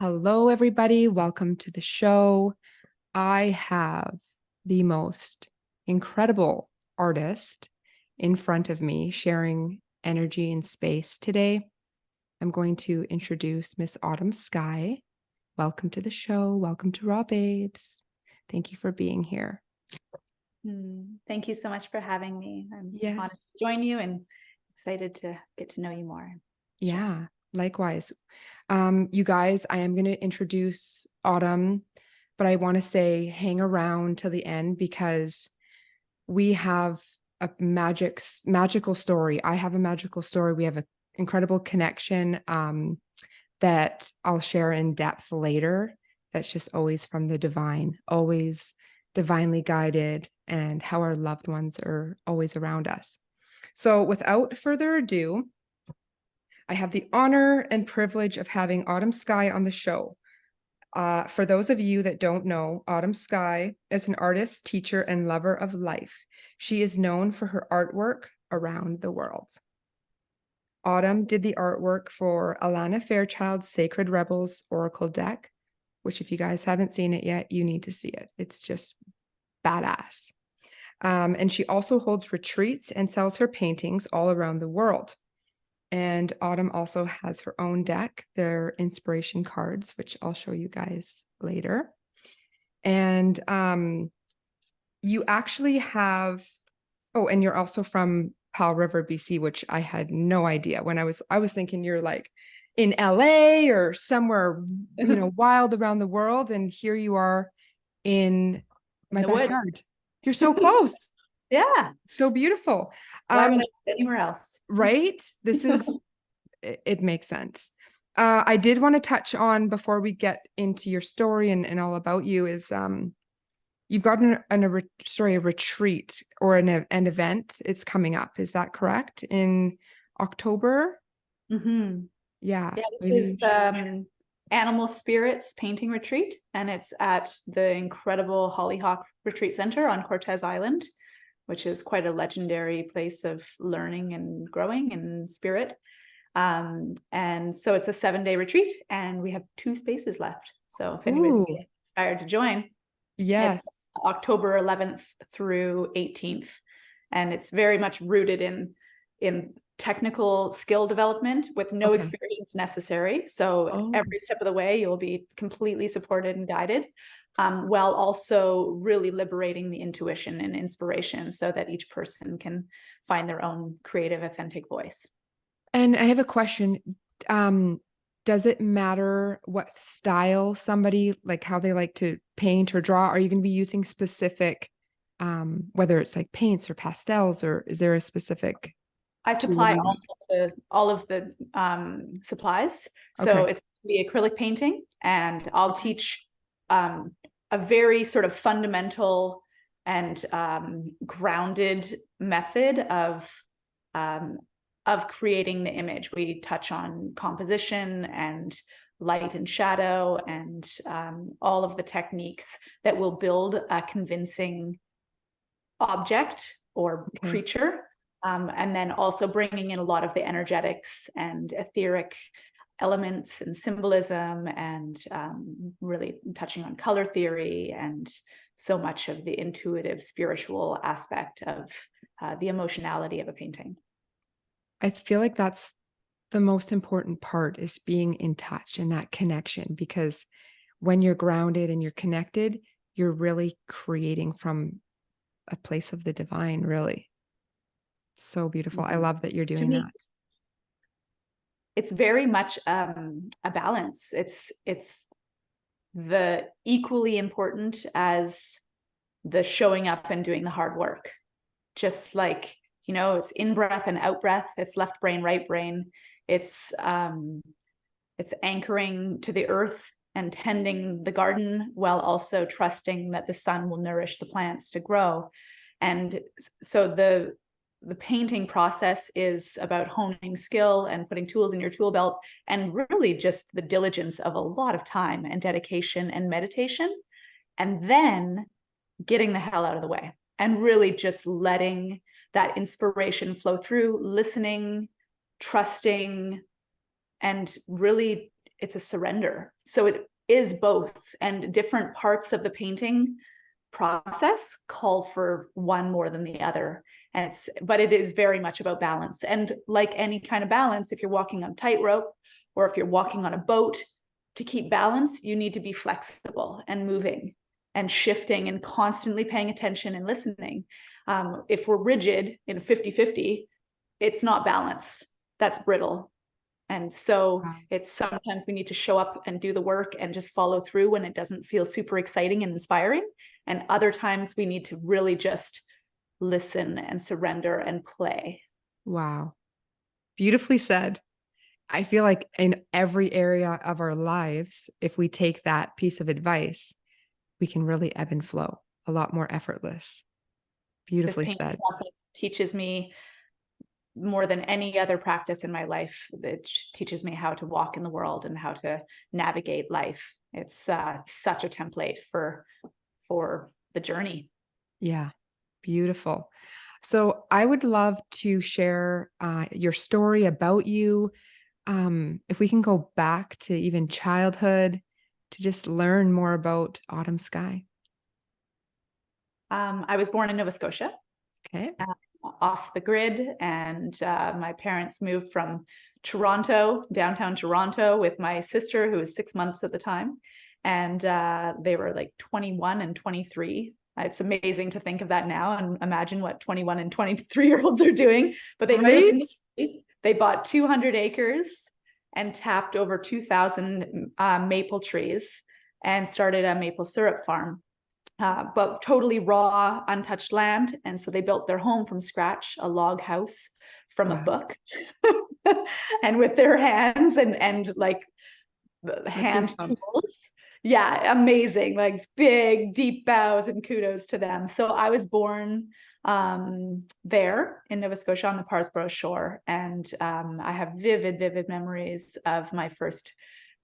Hello, everybody. Welcome to the show. I have the most incredible artist in front of me sharing energy and space today. I'm going to introduce Miss Autumn Skye. Welcome to the show. Welcome to Raw Babes. Thank you for being here. Thank you so much for having me. I'm honored Yes. to join you and excited to get to know you more. Yeah, likewise. You guys, I am going to introduce Autumn, but I want to say hang around till the end because we have a magical story. I have a magical story. We have an incredible connection that I'll share in depth later. That's just always from the divine, always divinely guided, and how our loved ones are always around us. So without further ado, I have the honor and privilege of having Autumn Skye on the show. For those of you that don't know, Autumn Skye is an artist, teacher, and lover of life. She is known for her artwork around the world. Autumn did the artwork for Alana Fairchild's Sacred Rebels Oracle deck, which if you guys haven't seen it yet, you need to see it. It's just badass. And she also holds retreats and sells her paintings all around the world. And Autumn also has her own deck. They're inspiration cards, which I'll show you guys later. And you actually have, oh, and you're also from Powell River, BC, which I had no idea. When I was thinking you're like in LA or somewhere, wild around the world. And here you are in my backyard. Woods. You're so close. Yeah. So beautiful. Why would I go anywhere else? Right? This is, it makes sense. I did want to touch on before we get into your story and all about you is you've got a retreat or an event. It's coming up. Is that correct? In October? Mm-hmm. Yeah. This is Animal Spirits Painting Retreat, and it's at the incredible Hollyhock Retreat Center on Cortez Island, which is quite a legendary place of learning and growing in spirit. And so it's a 7-day retreat, and we have 2 spaces left. So if anybody's inspired to join, yes, it's October 11th through 18th, and it's very much rooted in technical skill development with no experience necessary. So every step of the way, you'll be completely supported and guided, while also really liberating the intuition and inspiration so that each person can find their own creative, authentic voice. And I have a question. Does it matter what style somebody, like how they like to paint or draw? Are you going to be using specific, whether it's like paints or pastels, or is there a specific? I supply all of the supplies. So it's the acrylic painting, and I'll teach a very sort of fundamental and grounded method of creating the image. We touch on composition and light and shadow and all of the techniques that will build a convincing object or creature. And then also bringing in a lot of the energetics and etheric elements and symbolism, and really touching on color theory and so much of the intuitive spiritual aspect of the emotionality of a painting. I feel like that's the most important part, is being in touch and that connection, because when you're grounded and you're connected, you're really creating from a place of the divine, really. So beautiful. I love that you're doing that. It's very much a balance. It's the equally important as the showing up and doing the hard work. Just like, it's in breath and out breath. It's left brain, right brain. It's anchoring to the earth and tending the garden while also trusting that the sun will nourish the plants to grow. And so the painting process is about honing skill and putting tools in your tool belt, and really just the diligence of a lot of time and dedication and meditation, and then getting the hell out of the way and really just letting that inspiration flow through, listening, trusting, and really it's a surrender. So it is both, and different parts of the painting process call for one more than the other. And but it is very much about balance. And like any kind of balance, if you're walking on tightrope or if you're walking on a boat, to keep balance, you need to be flexible and moving and shifting and constantly paying attention and listening. If we're rigid in 50-50, it's not balance. That's brittle. And so Wow. it's sometimes we need to show up and do the work and just follow through when it doesn't feel super exciting and inspiring. And other times we need to really just listen and surrender and play. Wow. Beautifully said. I feel like in every area of our lives, if we take that piece of advice, we can really ebb and flow a lot more effortless. This Beautifully painting said. process teaches me more than any other practice in my life. It teaches me how to walk in the world and how to navigate life. It's such a template for the journey. Yeah. Beautiful. So I would love to share your story about you. If we can go back to even childhood to just learn more about Autumn Skye. I was born in Nova Scotia, Okay. off the grid, and my parents moved from Toronto, downtown Toronto, with my sister, who was 6 months at the time, and they were like 21 and 23. It's amazing to think of that now and imagine what 21 and 23-year-olds are doing. But they moved in, they bought 200 acres and tapped over 2,000 maple trees and started a maple syrup farm. But totally raw, untouched land. And so they built their home from scratch, a log house from a Wow. book, and with their hands and like hand Goosebumps. tools. Yeah, amazing. Like big, deep bows and kudos to them. So I was born there in Nova Scotia on the Parsborough shore. And I have vivid, vivid memories of my first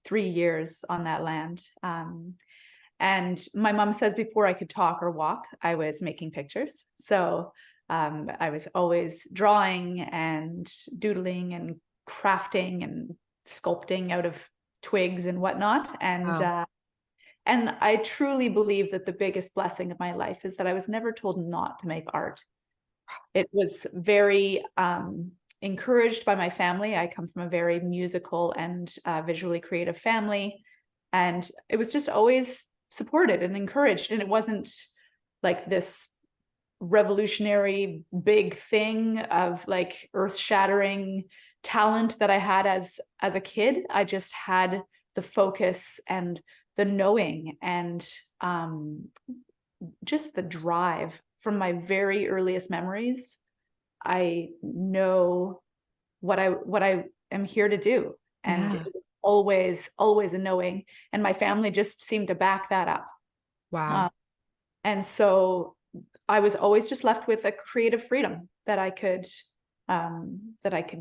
3 years on that land. And my mom says before I could talk or walk, I was making pictures. So I was always drawing and doodling and crafting and sculpting out of twigs and whatnot. Wow. And I truly believe that the biggest blessing of my life is that I was never told not to make art. It was very encouraged by my family. I come from a very musical and visually creative family. And it was just always supported and encouraged. And it wasn't like this revolutionary big thing of like earth-shattering talent that I had as a kid. I just had the focus and the knowing and just the drive from my very earliest memories. I know what I am here to do. And Yeah. it was always a knowing. And my family just seemed to back that up. Wow. And so I was always just left with a creative freedom that I could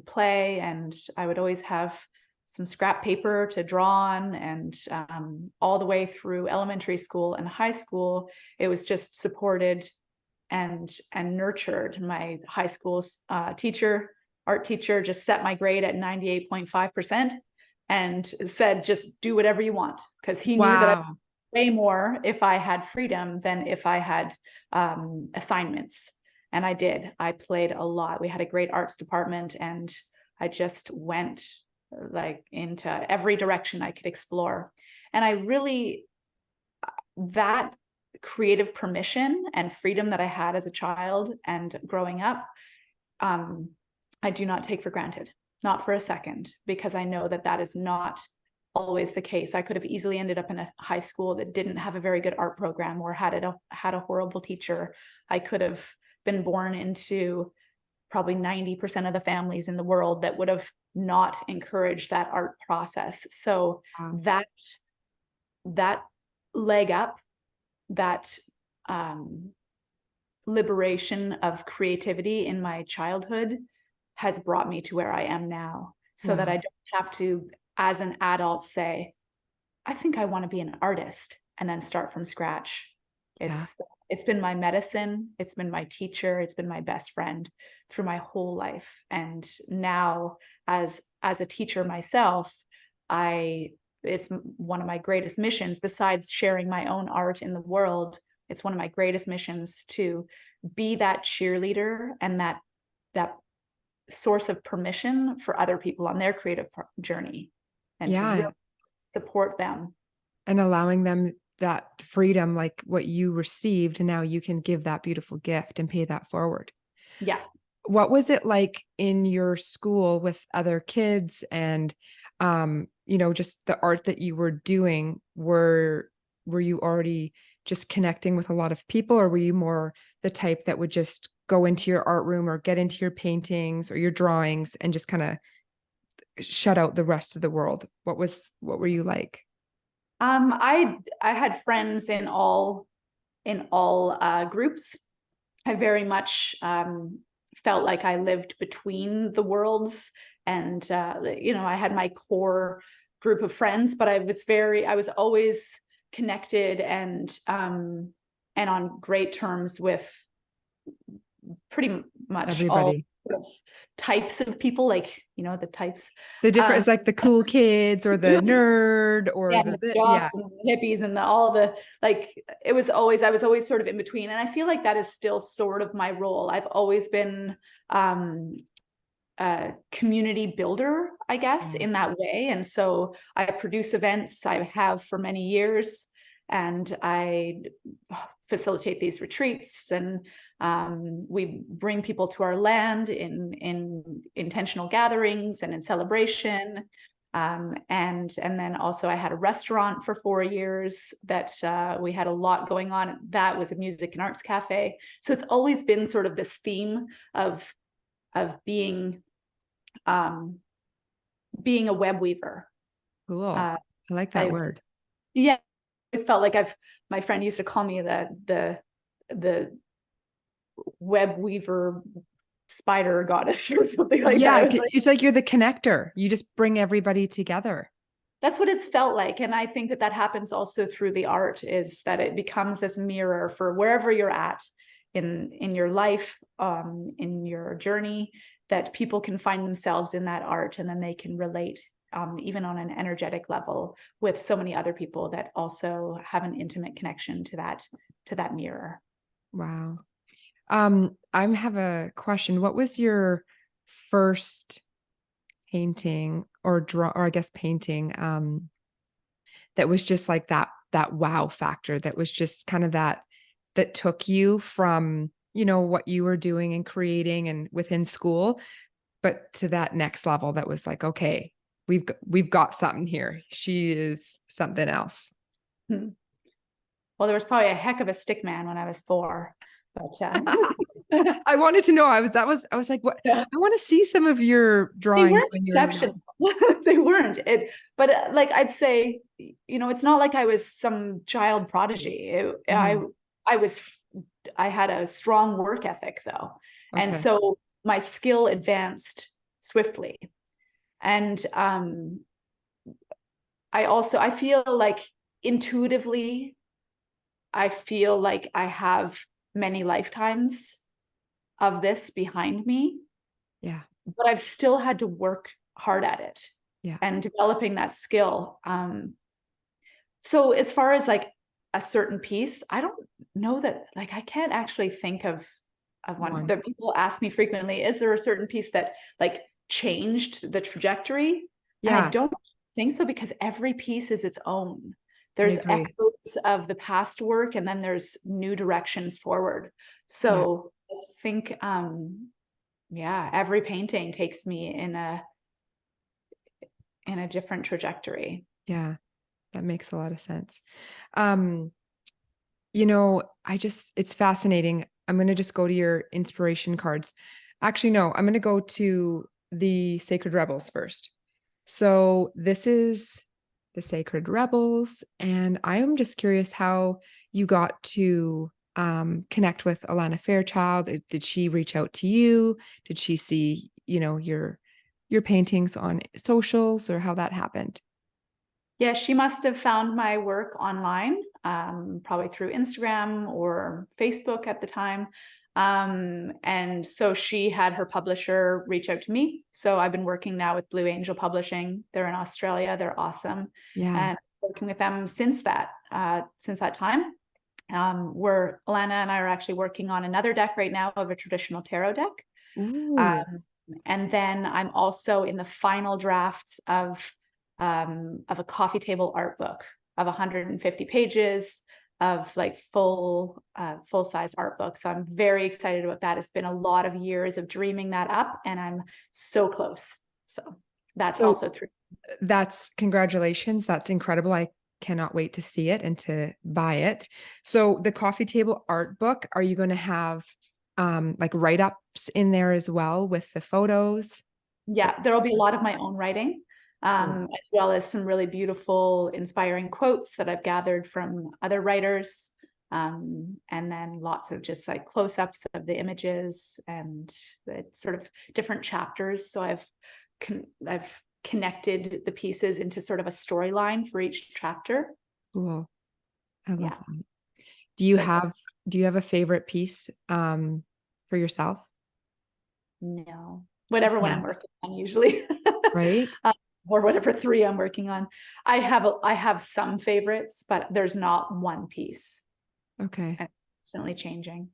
play, and I would always have some scrap paper to draw on, and all the way through elementary school and high school, it was just supported and nurtured. My high school art teacher, just set my grade at 98.5% and said, just do whatever you want, because he knew that I Wow. way more if I had freedom than if I had assignments. And I did. I played a lot. We had a great arts department, and I just went like into every direction I could explore. And I really, that creative permission and freedom that I had as a child and growing up, I do not take for granted, not for a second, because I know that that is not always the case. I could have easily ended up in a high school that didn't have a very good art program or had a horrible teacher. I could have been born into probably 90% of the families in the world that would have not encouraged that art process. So Wow. that leg up, that liberation of creativity in my childhood has brought me to where I am now, so that Wow. I don't have to, as an adult, say, I think I want to be an artist and then start from scratch. Yeah. It's been my medicine, it's been my teacher, it's been my best friend through my whole life. And now as a teacher myself, I it's one of my greatest missions, besides sharing my own art in the world. It's one of my greatest missions to be that cheerleader and that source of permission for other people on their creative journey, and to really Yeah. support them. And allowing them that freedom, like what you received, and now you can give that beautiful gift and pay that forward. Yeah. What was it like in your school with other kids and, just the art that you were doing? Were you already just connecting with a lot of people, or were you more the type that would just go into your art room or get into your paintings or your drawings and just kind of shut out the rest of the world? What were you like? I had friends in all groups. I very much felt like I lived between the worlds, and I had my core group of friends, but I was always connected and on great terms with pretty much all Everybody. types of people, like, the types. The different, Um, it's like the cool kids or the nerd or yeah, the, the yeah. jocks and the hippies and all the, like, I was always sort of in between. And I feel like that is still sort of my role. I've always been a community builder, I guess, Yeah. in that way. And so I produce events, I have for many years, and I facilitate these retreats, and we bring people to our land in intentional gatherings and in celebration. And then also I had a restaurant for 4 years that we had a lot going on. That was a music and arts cafe. So it's always been sort of this theme of being being a web weaver. Cool. Uh, I like that I word. Yeah, I always felt like my friend used to call me the web weaver spider goddess or something like that. Yeah. I was like, It's like you're the connector. You just bring everybody together. that's what it's felt like. And I think that happens also through the art, is that it becomes this mirror for wherever you're at in your life, in your journey, that people can find themselves in that art, and then they can relate, even on an energetic level, with so many other people that also have an intimate connection to that mirror. Wow. I have a question. What was your first painting or draw, or I guess painting, that was just like that wow factor, that was just kind of that took you from, what you were doing and creating and within school, but to that next level that was like, okay, we've got something here. She is something else. Hmm. Well, there was probably a heck of a stick man when I was 4, but I wanted to know. I was like, what? yeah. I want to see some of your They drawings weren't when you're exceptional. They weren't. But like, I'd say, it's not like I was some child prodigy. Mhm. I had a strong work ethic though. And Okay. so my skill advanced swiftly. And I feel like intuitively, I feel like I have many lifetimes of this behind me, Yeah. but I've still had to work hard at it Yeah. and developing that skill. So as far as like a certain piece, I don't know that, like, I can't actually think of one. One. That people ask me frequently, is there a certain piece that like changed the trajectory? And I Yeah. don't think so, because every piece is its own. I There's agree. echoes of the past work, and then there's new directions forward. Yeah. So I think yeah, every painting takes me in a different trajectory. Yeah. That makes a lot of sense. Um, it's fascinating. I'm going to just go to your inspiration cards. Actually, no, I'm going to go to the Sacred Rebels first. So this is the Sacred Rebels, and I am just curious how you got to connect with Alana Fairchild. Did she reach out to you? Did she see, your paintings on socials, or how that happened? Yeah, she must have found my work online, probably through Instagram or Facebook at the time. And so she had her publisher reach out to me. So I've been working now with Blue Angel Publishing. They're in Australia. They're awesome. Yeah. And working with them since that time. Where Alana and I are actually working on another deck right now of a traditional tarot deck. Ooh. And then I'm also in the final drafts of a coffee table art book of 150 pages of like full size art book. So I'm very excited about that. It's been a lot of years of dreaming that up, and I'm so close. So that's So also through. that's congratulations. That's incredible. I cannot wait to see it and to buy it. So the coffee table art book, are you going to have like write-ups in there as well with the photos? Yeah, there'll be a lot of my own writing, Cool. as well as some really beautiful, inspiring quotes that I've gathered from other writers. And then lots of just like close-ups of the images and the sort of different chapters. So I've connected the pieces into sort of a storyline for each chapter. Cool. I love Yeah, that. Do you but have a favorite piece for yourself? no, You whatever one I'm can't, working on usually. right? Or whatever three I'm working on. I have some favorites, but there's not one piece. Okay. And constantly changing.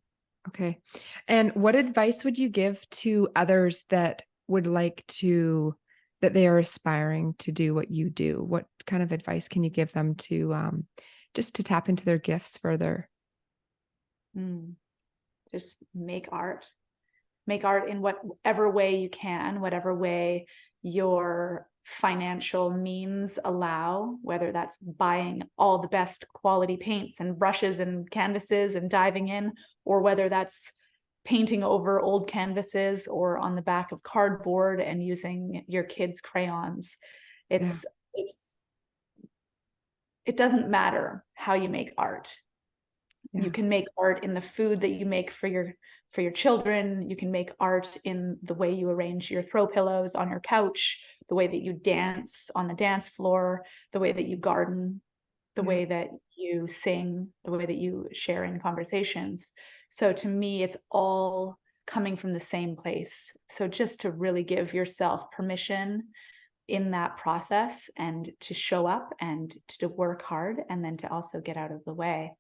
Okay. And what advice would you give to others that would like to, that they are aspiring to do what you do? What kind of advice can you give them to just to tap into their gifts further? Just make art. Make art in whatever way you can, whatever way your financial means allow, whether that's buying all the best quality paints and brushes and canvases and diving in, or whether that's painting over old canvases or on the back of cardboard and using your kids' crayons. Yeah. It doesn't matter how you make art. You Yeah. can make art in the food that you make for your children. You can make art in the way you arrange your throw pillows on your couch, the way that you dance on the dance floor, the way that you garden, the Yeah. way that you sing, the way that you share in conversations. So to me, it's all coming from the same place. So just to really give yourself permission in that process and to show up and to work hard, and then to also get out of the way.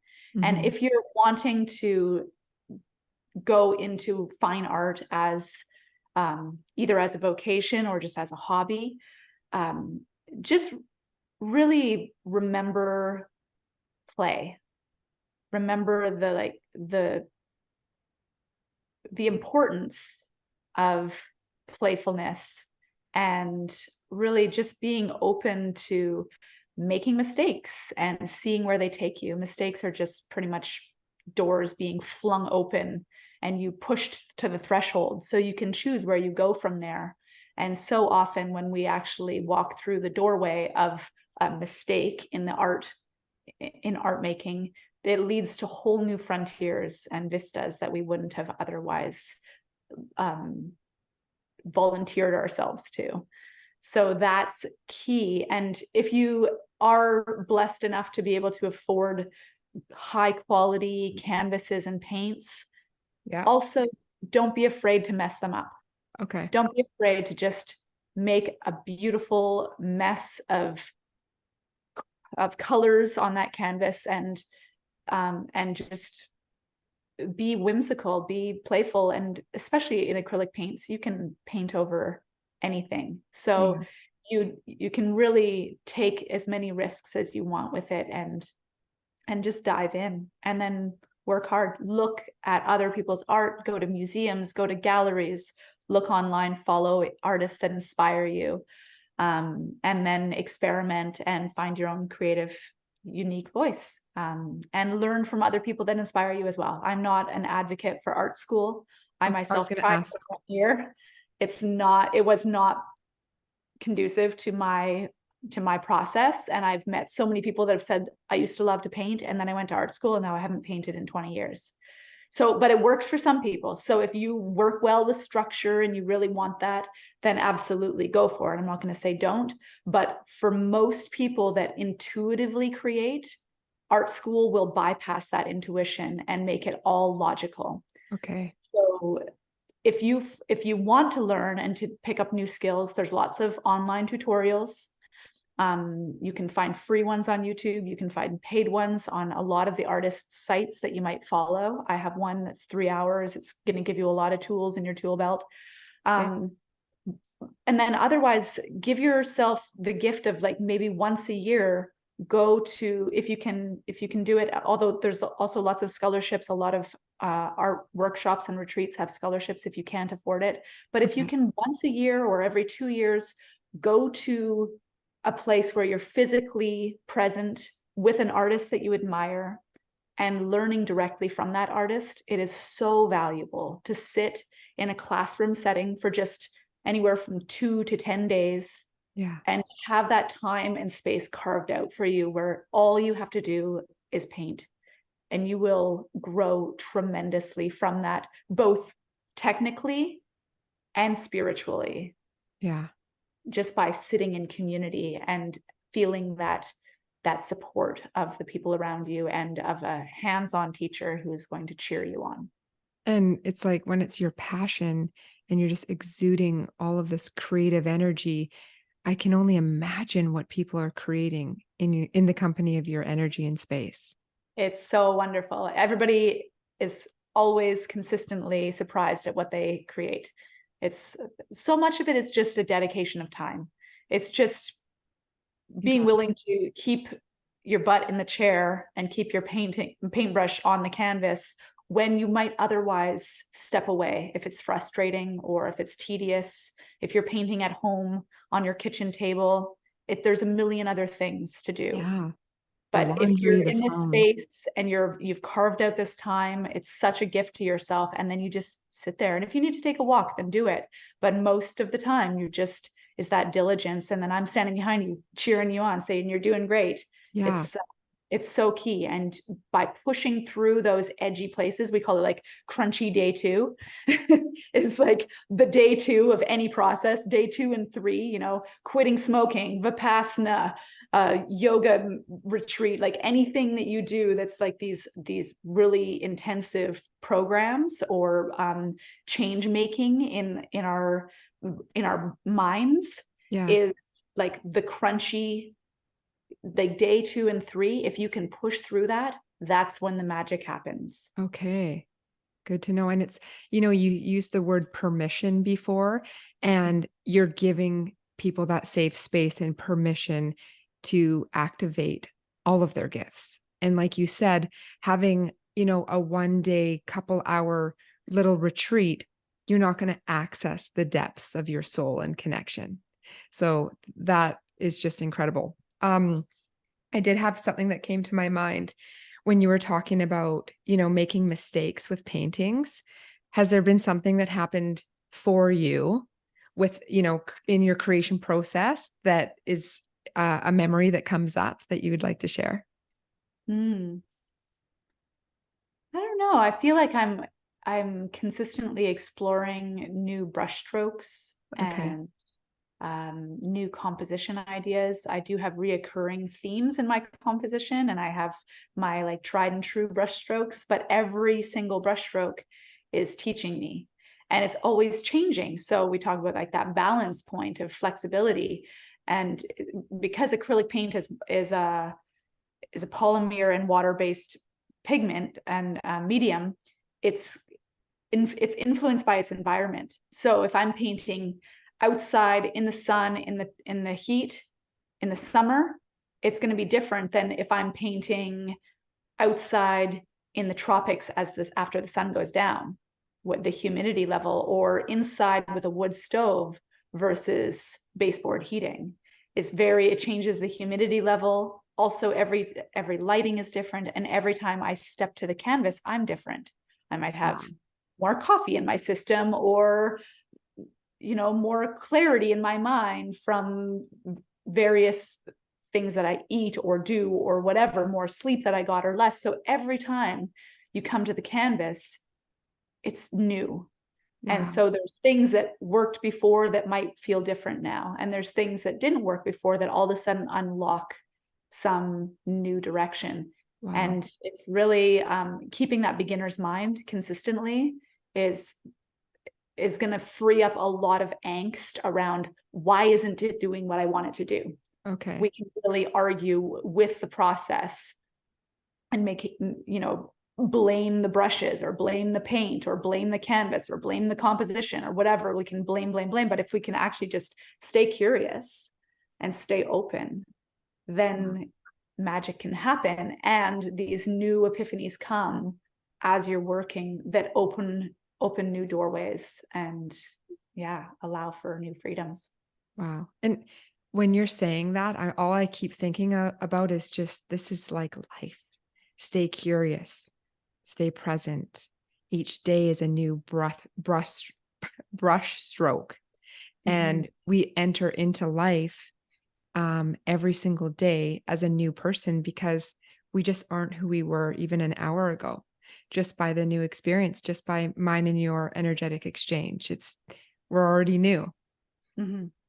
And Mhm. if you're wanting to go into fine art as either as a vocation or just as a hobby, just really remember play. Remember the importance of playfulness, and really just being open to making mistakes and seeing where they take you. Mistakes are just pretty much doors being flung open, and you pushed to the threshold, so you can choose where you go from there. And so often when we actually walk through the doorway of a mistake in art making, it leads to whole new frontiers and vistas that we wouldn't have otherwise volunteered ourselves to. So that's key. And if you are blessed enough to be able to afford high quality canvases and paints, Yeah. also don't be afraid to mess them up. Okay. Don't be afraid to just make a beautiful mess of colors on that canvas, and just be whimsical, be playful. And especially in acrylic paints, you can paint over anything. So Yeah. you can really take as many risks as you want with it, and just dive in, and then work hard. Look at other people's art, go to museums, go to galleries, look online, follow artists that inspire you, and then experiment and find your own creative, unique voice, and learn from other people that inspire you as well. I'm not an advocate for art school. I I was myself going to tried ask. for 1 year. It was not conducive to my process. And I've met so many people that have said, I used to love to paint, and then I went to art school, and now I haven't painted in 20 years. So, but it works for some people. So if you work well with structure and you really want that, then absolutely go for it. I'm not going to say don't, but for most people that intuitively create, art school will bypass that intuition and make it all logical. Okay. So if you want to learn and to pick up new skills, there's lots of online tutorials. You can find free ones on YouTube. You can find paid ones on a lot of the artists' sites that you might follow. I have one that's 3 hours. It's going to give you a lot of tools in your tool belt. Okay. And then otherwise, give yourself the gift of like maybe once a year, go to, if you can do it, although there's also lots of scholarships, a lot of art workshops and retreats have scholarships if you can't afford it. But if you Okay. can once a year or every 2 years, go to a place where you're physically present with an artist that you admire and learning directly from that artist. It is so valuable to sit in a classroom setting for just anywhere from 2 to 10 days Yeah. and have that time and space carved out for you where all you have to do is paint, and you will grow tremendously from that, both technically and spiritually, Yeah. just by sitting in community and feeling that support of the people around you and of a hands-on teacher who's going to cheer you on. And it's like when it's your passion and you're just exuding all of this creative energy, I can only imagine what people are creating in the company of your energy and space. It's so wonderful. Everybody is always consistently surprised at what they create. It's so much of it is just a dedication of time. It's just You being got willing to keep your butt in the chair and keep your paintbrush on the canvas when you might otherwise step away if it's frustrating or if it's tedious. If you're painting at home on your kitchen table, there's a million other things to do. yeah, the But if you're laundry, the in this phone. space and you've carved out this time, it's such a gift to yourself. And then you just sit there. And if you need to take a walk, then do it. But most of the time, you just is that diligence. And then I'm standing behind you, cheering you on, saying you're doing great. Yeah. It's it's so key. And by pushing through those edgy places, we call it like crunchy day 2, is like the day 2 of any process. Day 2 and 3, quitting smoking, Vipassana, yoga retreat, like anything that you do that's like these really intensive programs or change making in our minds Yeah. is like the crunchy, like day 2 and 3. If you can push through that, that's when the magic happens. Okay. Good to know. And it's, you used the word permission before, and you're giving people that safe space and permission to activate all of their gifts. And like you said, having, a 1 day, couple hour little retreat, you're not going to access the depths of your soul and connection. So that is just incredible. I did have something that came to my mind when you were talking about, making mistakes with paintings. Has there been something that happened for you with, in your creation process that is a memory that comes up that you would like to share? Hmm. I don't know. I feel like I'm consistently exploring new brushstrokes Okay. and new composition ideas. I do have reoccurring themes in my composition, and I have my like tried and true brushstrokes, but every single brushstroke is teaching me, and it's always changing. So we talk about like that balance point of flexibility, and because acrylic paint is a polymer and water-based pigment and medium, it's it's influenced by its environment. So if I'm painting outside in the sun, in the heat, in the summer, it's going to be different than if I'm painting outside in the tropics as this after the sun goes down, what the humidity level, or inside with a wood stove versus baseboard heating. It changes the humidity level. Also, every lighting is different, and every time I step to the canvas, I'm different. I might Wow. have more coffee in my system, or more clarity in my mind from various things that I eat or do or whatever, more sleep that I got or less. So every time you come to the canvas, it's new. And Wow. so there's things that worked before that might feel different now. And there's things that didn't work before that all of a sudden unlock some new direction. Wow. And it's really keeping that beginner's mind consistently is going to free up a lot of angst around why isn't it doing what I want it to do. Okay. We can really argue with the process and make it, blame the brushes or blame the paint or blame the canvas or blame the composition or whatever. We can blame. But if we can actually just stay curious and stay open, then magic can happen. And these new epiphanies come as you're working that open new doorways and allow for new freedoms. Wow. And when you're saying that, all I keep thinking about is just, this is like life. Stay curious, stay present. Each day is a new brush stroke. And we enter into life every single day as a new person, because we just aren't who we were even an hour ago, just by the new experience, just by mine and your energetic exchange. We're already new.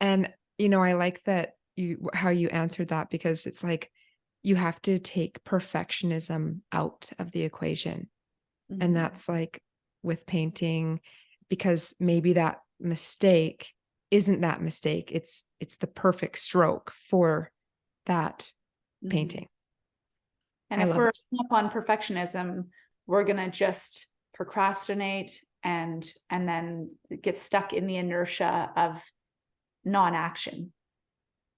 And, I like that how you answered that, because it's like, you have to take perfectionism out of the equation. And that's like with painting, because maybe that mistake isn't that mistake. It's the perfect stroke for that painting. And if we're up on perfectionism, we're going to just procrastinate and then get stuck in the inertia of non-action.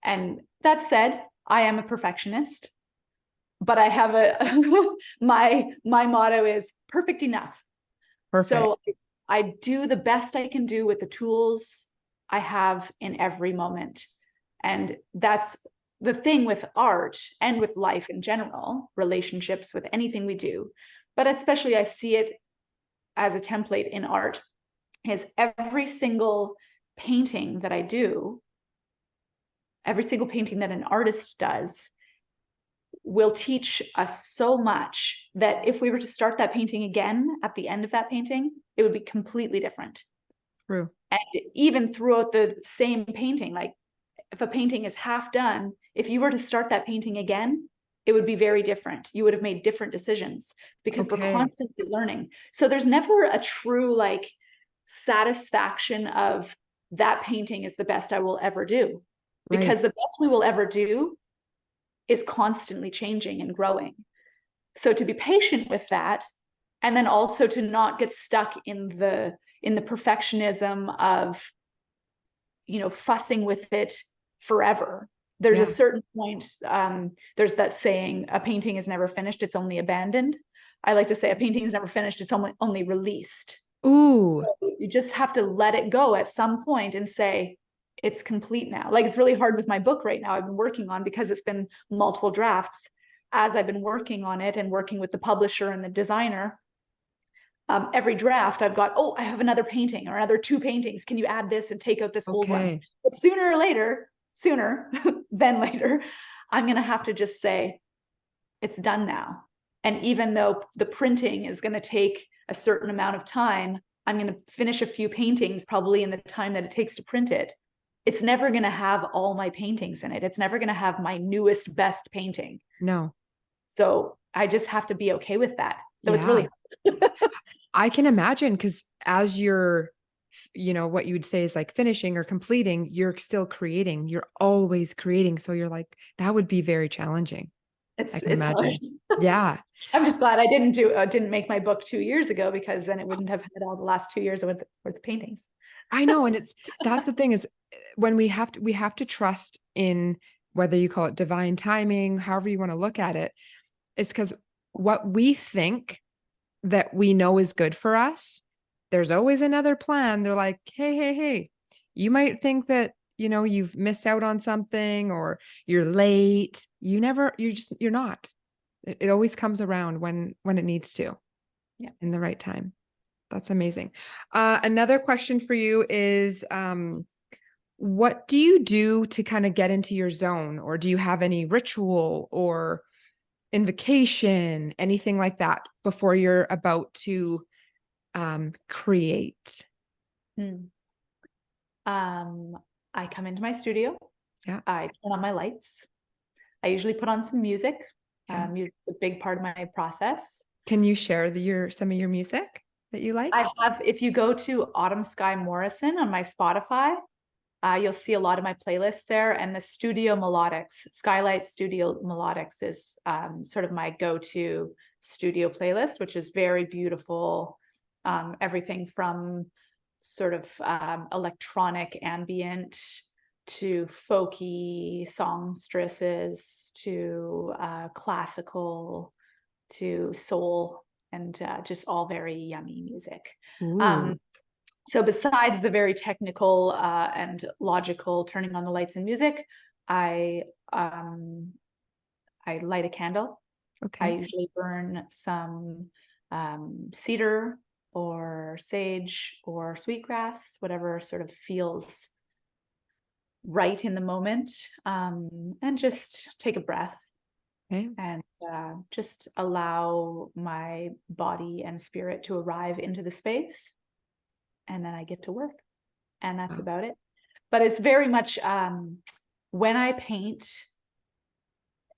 And that said, I am a perfectionist, but I have my motto is perfect enough. Perfect. So I do the best I can do with the tools I have in every moment. And that's the thing with art and with life in general, relationships, with anything we do. But especially I see it as a template in art, is every single painting that I do, every single painting that an artist does, will teach us so much that if we were to start that painting again at the end of that painting, it would be completely different. True. And even throughout the same painting, like if a painting is half done, if you were to start that painting again, it would be very different. You would have made different decisions, because we're constantly learning. So there's never a true like satisfaction of that painting is the best I will ever do, because the best we will ever do is constantly changing and growing. So to be patient with that, and then also to not get stuck in the perfectionism of, fussing with it forever. There's a certain point, there's that saying, a painting is never finished, it's only abandoned. I like to say a painting is never finished, it's only released. Ooh. So you just have to let it go at some point and say, it's complete now. Like, it's really hard with my book right now I've been working on, because it's been multiple drafts. As I've been working on it and working with the publisher and the designer, every draft I've got, oh, I have another painting or another 2 paintings. Can you add this and take out this old one? But sooner than later, I'm going to have to just say, it's done now. And even though the printing is going to take a certain amount of time, I'm going to finish a few paintings probably in the time that it takes to print it. It's never going to have all my paintings in it. It's never going to have my newest, best painting. No. So I just have to be okay with that. So it's really I can imagine, because as you're, what you would say is like finishing or completing, you're still creating. You're always creating. So you're like, that would be very challenging. I can imagine. Yeah. I'm just glad I didn't make my book 2 years ago, because then it wouldn't have had all the last 2 years worth of paintings. I know. And that's the thing, is when we have to trust in, whether you call it divine timing, however you want to look at it, it's because what we think that we know is good for us, there's always another plan. They're like, hey, you might think that, you've missed out on something, or you're late. You're not. It always comes around when it needs to, in the right time. That's amazing. Another question for you is, what do you do to kind of get into your zone? Or do you have any ritual or invocation, anything like that, before you're about to create? I come into my studio. Yeah. I turn on my lights. I usually put on some music. Yeah. Music is a big part of my process. Can you share some of your music that you like? I have, if you go to Autumn Skye Morrison on my Spotify, you'll see a lot of my playlists there, and the Studio Melodics, Skylight Studio Melodics is sort of my go-to studio playlist, which is very beautiful. Everything from sort of electronic ambient to folky songstresses to classical to soul, and just all very yummy music. Ooh, So besides the very technical and logical turning on the lights and music, I um, I light a candle. I okay. usually burn some cedar or sage or sweetgrass, whatever sort of feels right in the moment, and just take a breath Okay. and just allow my body and spirit to arrive into the space, and then I get to work, and that's Wow. about it. But it's very much when I paint,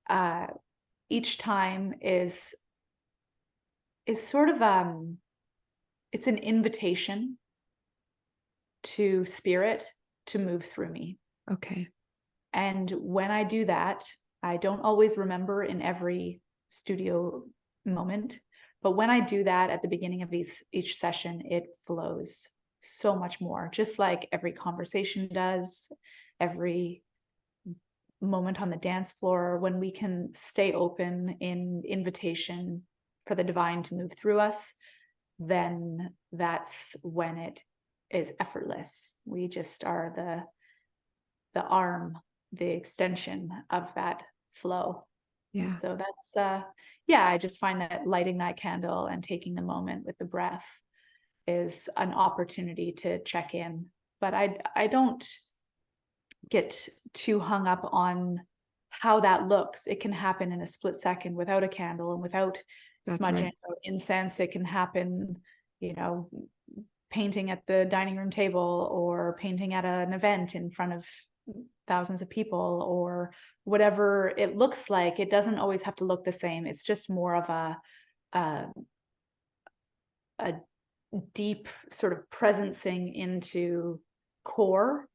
uh, each time is sort of it's an invitation to spirit to move through me. Okay. And when I do that, I don't always remember in every studio moment, but when I do that at the beginning of each session, it flows so much more, just like every conversation does, every moment on the dance floor. When we can stay open in invitation for the divine to move through us, then that's when it is effortless. We just are the arm, the extension of that flow. And Yeah. so that's yeah, I just find that lighting that candle and taking the moment with the breath is an opportunity to check in. But I don't get too hung up on how that looks. It can happen in a split second without a candle and without That's right. smudging or incense. It can happen, you know, painting at the dining room table or painting at an event in front of thousands of people or whatever it looks like. It doesn't always have to look the same. It's just more of a, a deep sort of presencing into core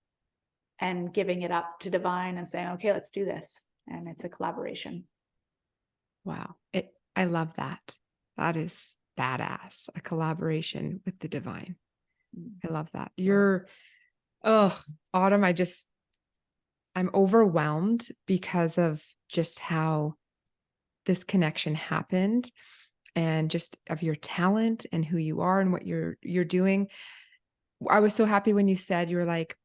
and giving it up to divine and saying, okay, let's do this. And it's a collaboration. Wow. I love that. That is badass. A collaboration with the divine. Mm. I love that. Oh, Autumn, I'm overwhelmed because of just how this connection happened and just of your talent and who you are and what you're doing. I was so happy when you said you were like,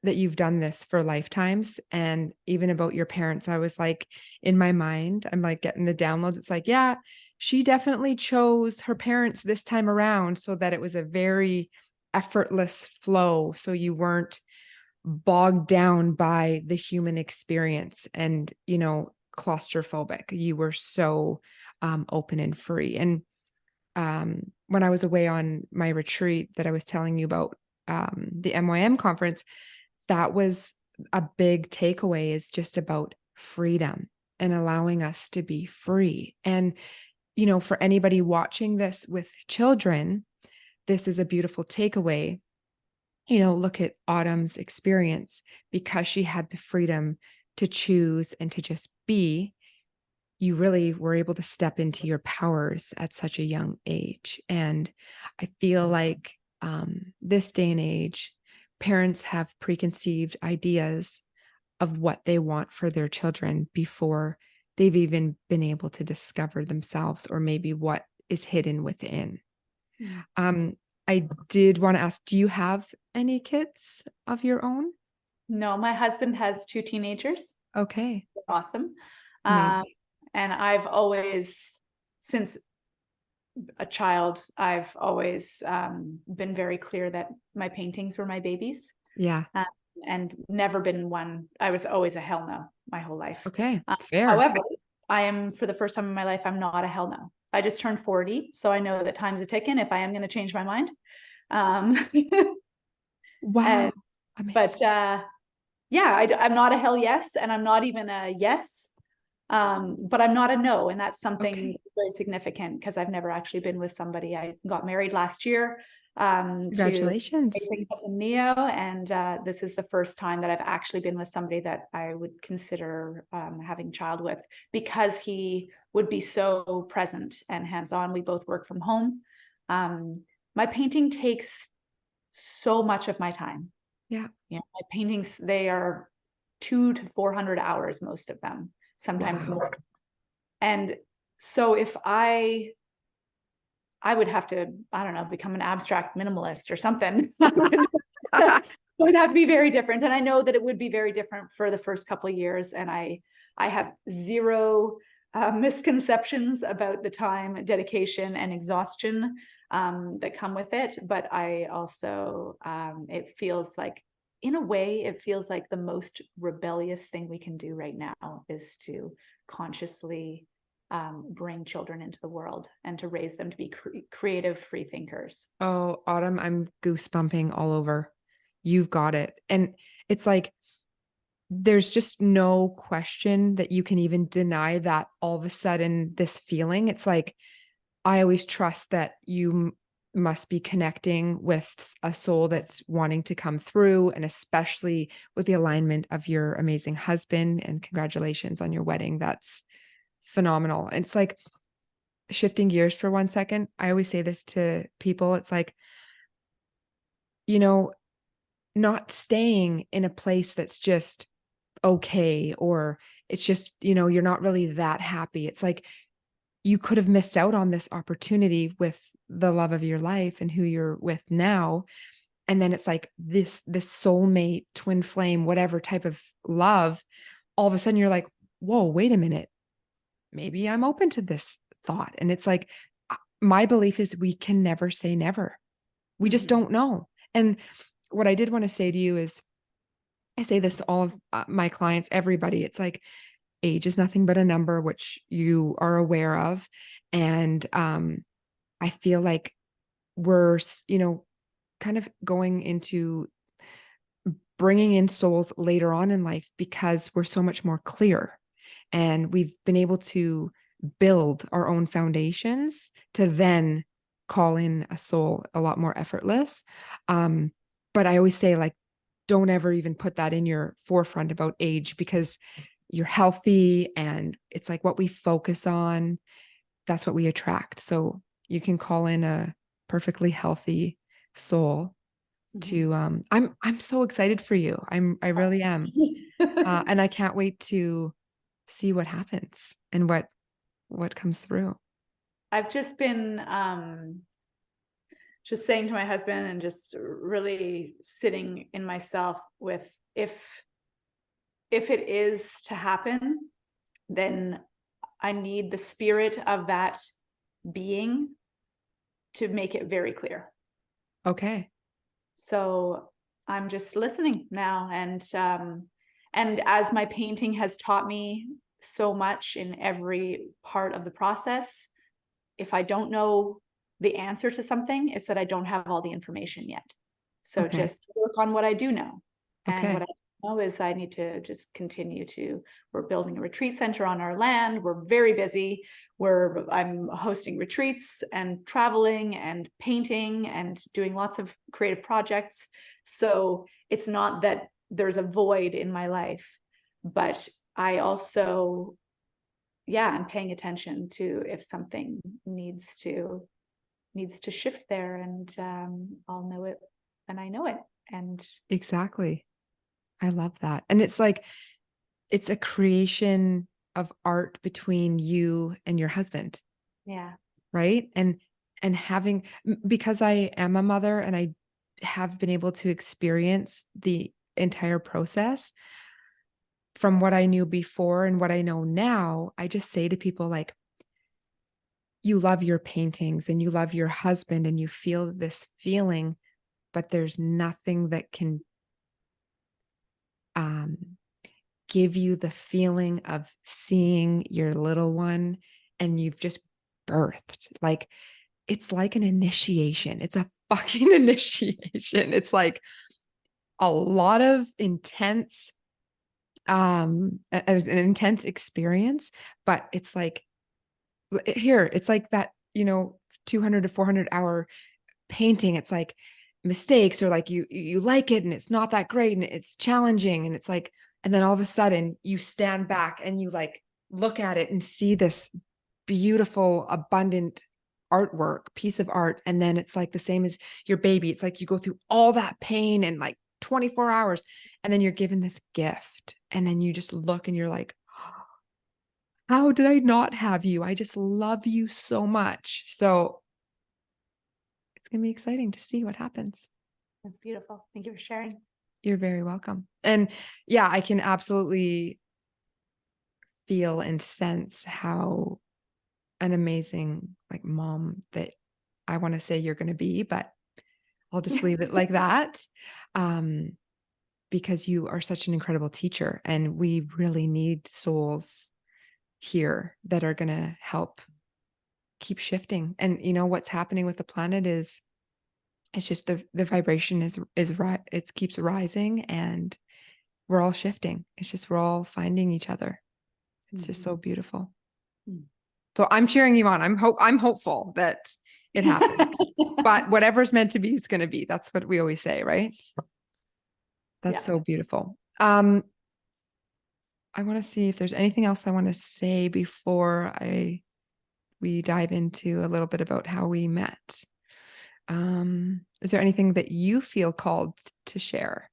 that you've done this for lifetimes. And even about your parents, I was like, in my mind, I'm like getting the downloads. It's like, yeah, she definitely chose her parents this time around so that it was a very effortless flow. So you weren't bogged down by the human experience and, claustrophobic. You were so open and free. And when I was away on my retreat that I was telling you about, the MYM conference, that was a big takeaway, is just about freedom and allowing us to be free. And, for anybody watching this with children, this is a beautiful takeaway. Look at Autumn's experience. Because she had the freedom to choose and to just be, you really were able to step into your powers at such a young age. And I feel like this day and age, parents have preconceived ideas of what they want for their children before they've even been able to discover themselves or maybe what is hidden within. Mm. Um, I did want to ask, do you have any kids of your own? No, my husband has two teenagers. Okay, They're awesome. Um, amazing. and I've always, since a child, I've always been very clear that my paintings were my babies, Yeah. um, and never been one. I was always a hell no my whole life. Okay, fair. However, I am, for the first time in my life, I'm not a hell no. I just turned 40, so I know that time's a ticking if I am going to change my mind. Um, Wow. and Amazing. but yeah, I'm not a hell yes, and I'm not even a yes. But I'm not a no, and that's something Okay. that's very significant because I've never actually been with somebody. I got married last year to Congratulations. amazing cousin Neo, and this is the first time that I've actually been with somebody that I would consider having a child with, because he would be so present and hands-on. We both work from home. My painting takes so much of my time. Yeah. You know, my paintings, they are 200 to 400 hours, most of them, sometimes Wow. more. And so if I would have to, I don't know, become an abstract minimalist or something. It would have to be very different. And I know that it would be very different for the first couple of years. And I have zero misconceptions about the time, dedication, and exhaustion that come with it. But I also, it feels like, in a way, it feels like the most rebellious thing we can do right now is to consciously bring children into the world and to raise them to be creative, free thinkers. Oh, Autumn, I'm goosebumping all over. You've got it. And it's like, there's just no question that you can even deny that all of a sudden this feeling. It's like, I always trust that you must be connecting with a soul that's wanting to come through, and especially with the alignment of your amazing husband. And congratulations on your wedding. That's phenomenal. It's like, shifting gears for 1 second. I always say this to people. It's like, you know, not staying in a place that's just okay, or it's just, you're not really that happy. It's like, you could have missed out on this opportunity with the love of your life and who you're with now. And then it's like this soulmate, twin flame, whatever type of love. All of a sudden you're like, whoa, wait a minute. Maybe I'm open to this thought. And it's like, my belief is we can never say never. We just Mm-hmm. don't know. And what I did want to say to you is, I say this to all of my clients, everybody. It's like, age is nothing but a number, which you are aware of. And I feel like we're, kind of going into bringing in souls later on in life because we're so much more clear. And we've been able to build our own foundations to then call in a soul a lot more effortless. But I always say, like, don't ever even put that in your forefront about age, because you're healthy and it's like what we focus on, that's what we attract. So you can call in a perfectly healthy soul to I'm so excited for you. I really am. And I can't wait to see what happens and what comes through. I've just been just saying to my husband and just really sitting in myself with, if it is to happen, then I need the spirit of that being to make it very clear. Okay. So I'm just listening now, and as my painting has taught me so much in every part of the process, if I don't know the answer to something, it's that I don't have all the information yet. So Okay. just work on what I do know. And what Okay. I know is I need to just continue to, we're building a retreat center on our land. We're very busy. I'm hosting retreats and traveling and painting and doing lots of creative projects. So it's not that there's a void in my life, but I also, yeah, I'm paying attention to if something needs to shift there, and I'll know it and I know it. And Exactly. I love that. And it's like, it's a creation of art between you and your husband, yeah, right? And having, because I am a mother and I have been able to experience the entire process from what I knew before and what I know now, I just say to people, like, you love your paintings and you love your husband and you feel this feeling, but there's nothing that can um, give you the feeling of seeing your little one and you've just birthed. Like, it's like an initiation. It's a fucking initiation. It's like a lot of intense an intense experience, but it's like here, it's like that, 200 to 400 hour painting. It's like mistakes, or like you like it and it's not that great and it's challenging, and it's like, and then all of a sudden you stand back and you like look at it and see this beautiful, abundant artwork, piece of art. And then it's like the same as your baby. It's like you go through all that pain and like 24 hours, and then you're given this gift. And then you just look and you're like, how did I not have you? I just love you so much. So it's going to be exciting to see what happens. That's beautiful. Thank you for sharing. You're very welcome. And yeah, I can absolutely feel and sense how an amazing like mom that I want to say you're going to be, but I'll just leave it like that. Because you are such an incredible teacher, and we really need souls here that are going to help keep shifting. And what's happening with the planet is, it's just the vibration is right. It keeps rising, and we're all shifting. It's just, we're all finding each other. It's just so beautiful. So I'm cheering you on. I'm hopeful that it happens, but whatever's meant to be is going to be. That's what we always say, right? That's so beautiful. I want to see if there's anything else I want to say before we dive into a little bit about how we met. Is there anything that you feel called to share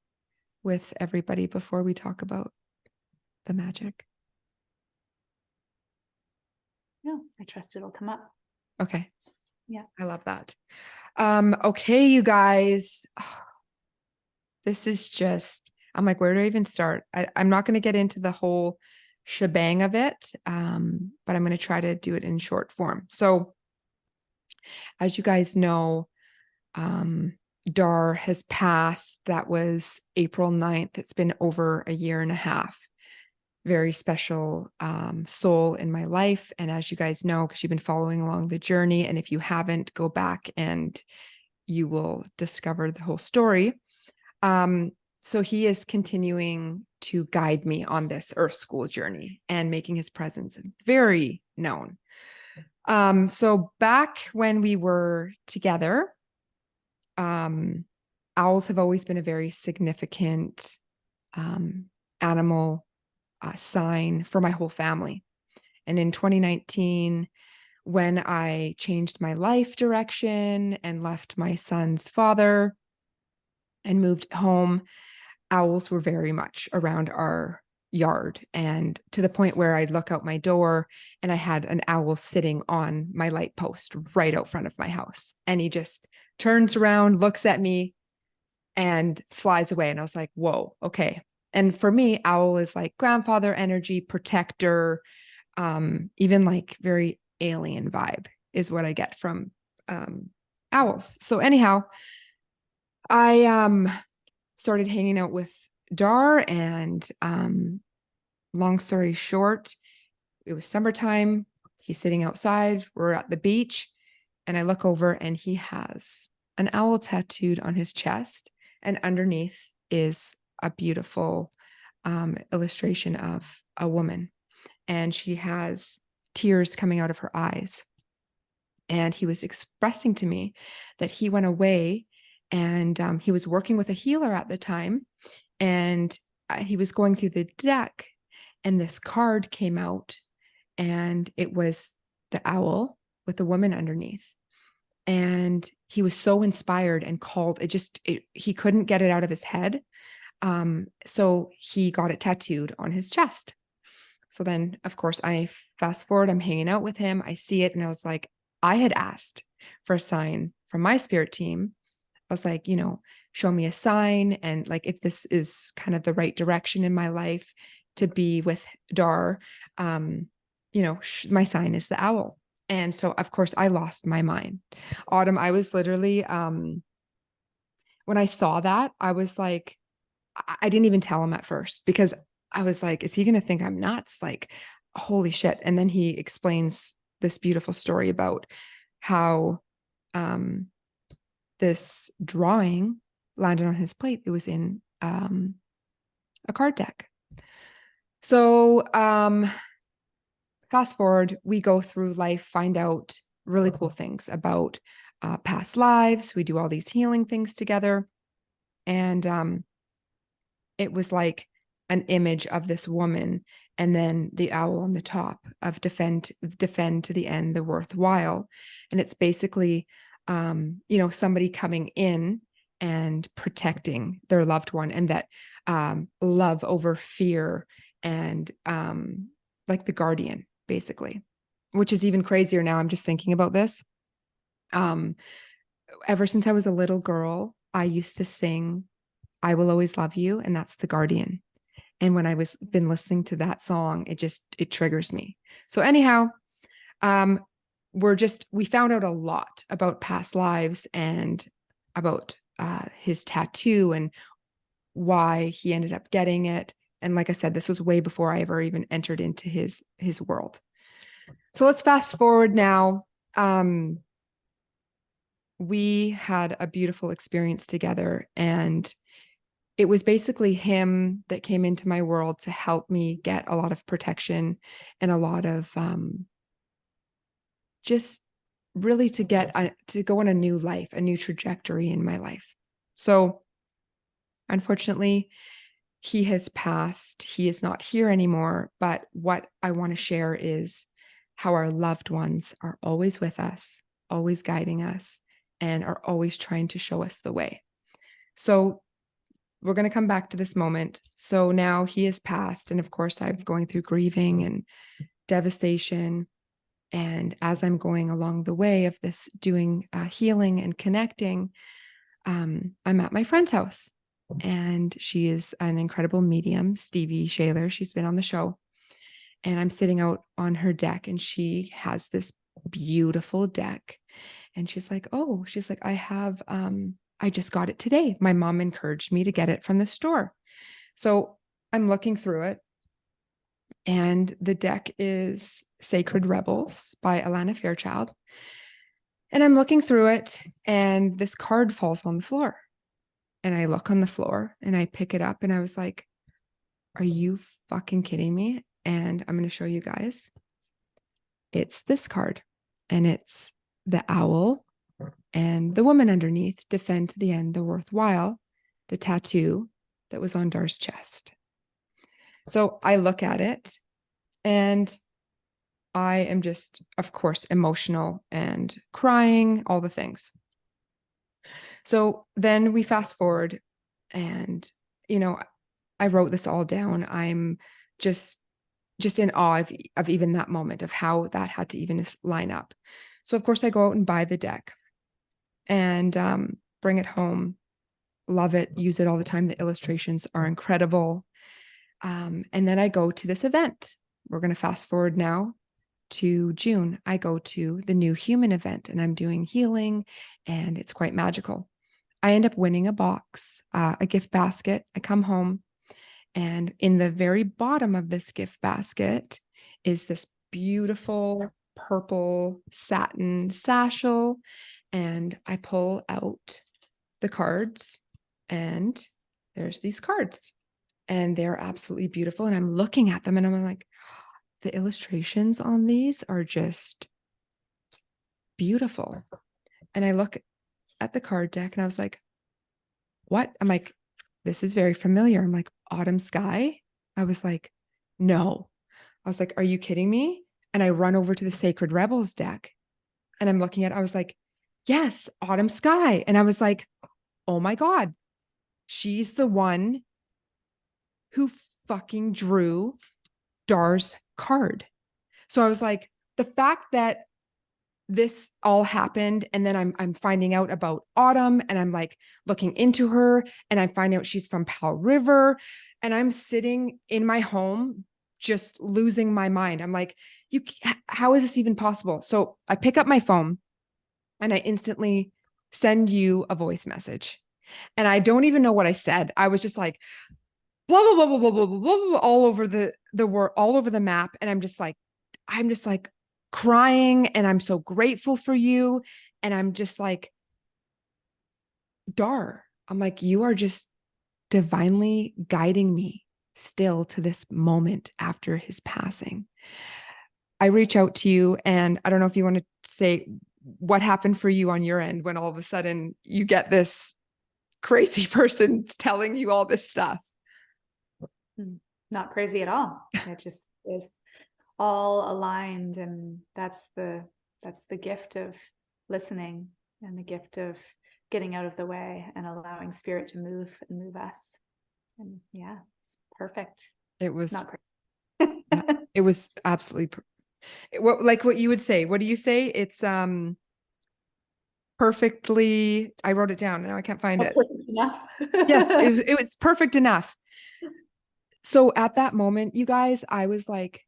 with everybody before we talk about the magic? No, I trust it'll come up. Okay. Yeah. I love that. Okay, you guys. This is just, I'm like, where do I even start? I'm not going to get into the whole shebang of it, but I'm going to try to do it in short form. So as you guys know, Dar has passed. That was April 9th. It's been over a year and a half. Very special soul in my life. And as you guys know, because you've been following along the journey, and if you haven't, go back and you will discover the whole story. So he is continuing to guide me on this Earth School journey and making his presence very known. So back when we were together, owls have always been a very significant animal sign for my whole family. And in 2019, when I changed my life direction and left my son's father and moved home, owls were very much around our yard, and to the point where I'd look out my door and I had an owl sitting on my light post right out front of my house. And he just turns around, looks at me, and flies away. And I was like, whoa, okay. And for me, owl is like grandfather energy, protector, even like very alien vibe is what I get from owls. So anyhow, I started hanging out with Dar, and long story short, it was summertime. He's sitting outside. We're at the beach, and I look over and he has an owl tattooed on his chest, and underneath is a beautiful illustration of a woman, and she has tears coming out of her eyes. And he was expressing to me that he went away, and he was working with a healer at the time, and he was going through the deck, and this card came out, and it was the owl with the woman underneath. And he was so inspired and called he couldn't get it out of his head. So he got it tattooed on his chest. So then, of course, I fast forward, I'm hanging out with him. I see it. And I was like, I had asked for a sign from my spirit team. I was like, show me a sign. And like, if this is kind of the right direction in my life to be with Dar, my sign is the owl. And so, of course, I lost my mind. Autumn, I was literally, when I saw that, I was like, I didn't even tell him at first, because I was like, is he going to think I'm nuts? Like, holy shit. And then he explains this beautiful story about how this drawing landed on his plate. It was in a card deck. So fast forward, we go through life, find out really cool things about past lives. We do all these healing things together. And it was like an image of this woman and then the owl on the top of defend to the end the worthwhile. And it's basically somebody coming in and protecting their loved one, and that love over fear, and like the guardian basically, which is even crazier now. I'm just thinking about this. um Ever since I was a little girl, I used to sing I Will Always Love You, and that's the guardian. And when I was been listening to that song, it triggers me. So anyhow, um, we found out a lot about past lives and about his tattoo and why he ended up getting it. And like I said, this was way before I ever even entered into his world. So let's fast forward now. We had a beautiful experience together, and it was basically him that came into my world to help me get a lot of protection and a lot of just really to go on a new life, a new trajectory in my life. So unfortunately, he has passed. He is not here anymore. But what I want to share is how our loved ones are always with us, always guiding us, and are always trying to show us the way. So we're going to come back to this moment. So now he has passed. And of course, I'm going through grieving and devastation. And as I'm going along the way of this doing healing and connecting, I'm at my friend's house. And she is an incredible medium, Stevie Shaler. She's been on the show. And I'm sitting out on her deck, and she has this beautiful deck. And she's like, I just got it today. My mom encouraged me to get it from the store. So I'm looking through it, and the deck is Sacred Rebels by Alana Fairchild. And I'm looking through it, and this card falls on the floor. And I look on the floor and I pick it up, and I was like, are you fucking kidding me? And I'm going to show you guys. It's this card, and it's the owl and the woman underneath, defend to the end the worthwhile, the tattoo that was on Dar's chest. So I look at it, and I am just, of course, emotional and crying, all the things. So then we fast forward, and, I wrote this all down. I'm just in awe of even that moment, of how that had to even line up. So of course I go out and buy the deck and bring it home. Love it. Use it all the time. The illustrations are incredible. And then I go to this event. We're going to fast forward now to June. I go to the New Human event, and I'm doing healing, and it's quite magical. I end up winning a box, a gift basket. I come home, and in the very bottom of this gift basket is this beautiful purple satin satchel. And I pull out the cards, and there's these cards, and they're absolutely beautiful. And I'm looking at them, and I'm like, the illustrations on these are just beautiful. And I look at the card deck, and I was like, what? I'm like, this is very familiar. I'm like, Autumn Skye. I was like, no. I was like, are you kidding me? And I run over to the Sacred Rebels deck, and I'm looking at it. I was like, yes, Autumn Skye. And I was like, oh my God, she's the one who fucking drew Dar's card. So I was like, the fact that this all happened, and then I'm finding out about Autumn, and I'm like looking into her, and I find out she's from Powell River, and I'm sitting in my home just losing my mind. I'm like, how is this even possible? So I pick up my phone, and I instantly send you a voice message, and I don't even know what I said. I was just like, blah blah blah blah blah blah blah, blah all over the word, all over the map, and I'm just like crying, and I'm so grateful for you. And I'm just like, Dar, I'm like, you are just divinely guiding me still to this moment after his passing. I reach out to you, and I don't know if you want to say what happened for you on your end when all of a sudden you get this crazy person telling you all this stuff. Not crazy at all. It just is all aligned, and that's the gift of listening, and the gift of getting out of the way and allowing spirit to move and move us. And yeah, it's perfect. It was Not crazy. yeah, it was absolutely like what you would say. What do you say? It's perfectly, I wrote it down, now I can't find it. Perfect enough. Yes, it was perfect enough. So at that moment, you guys, I was like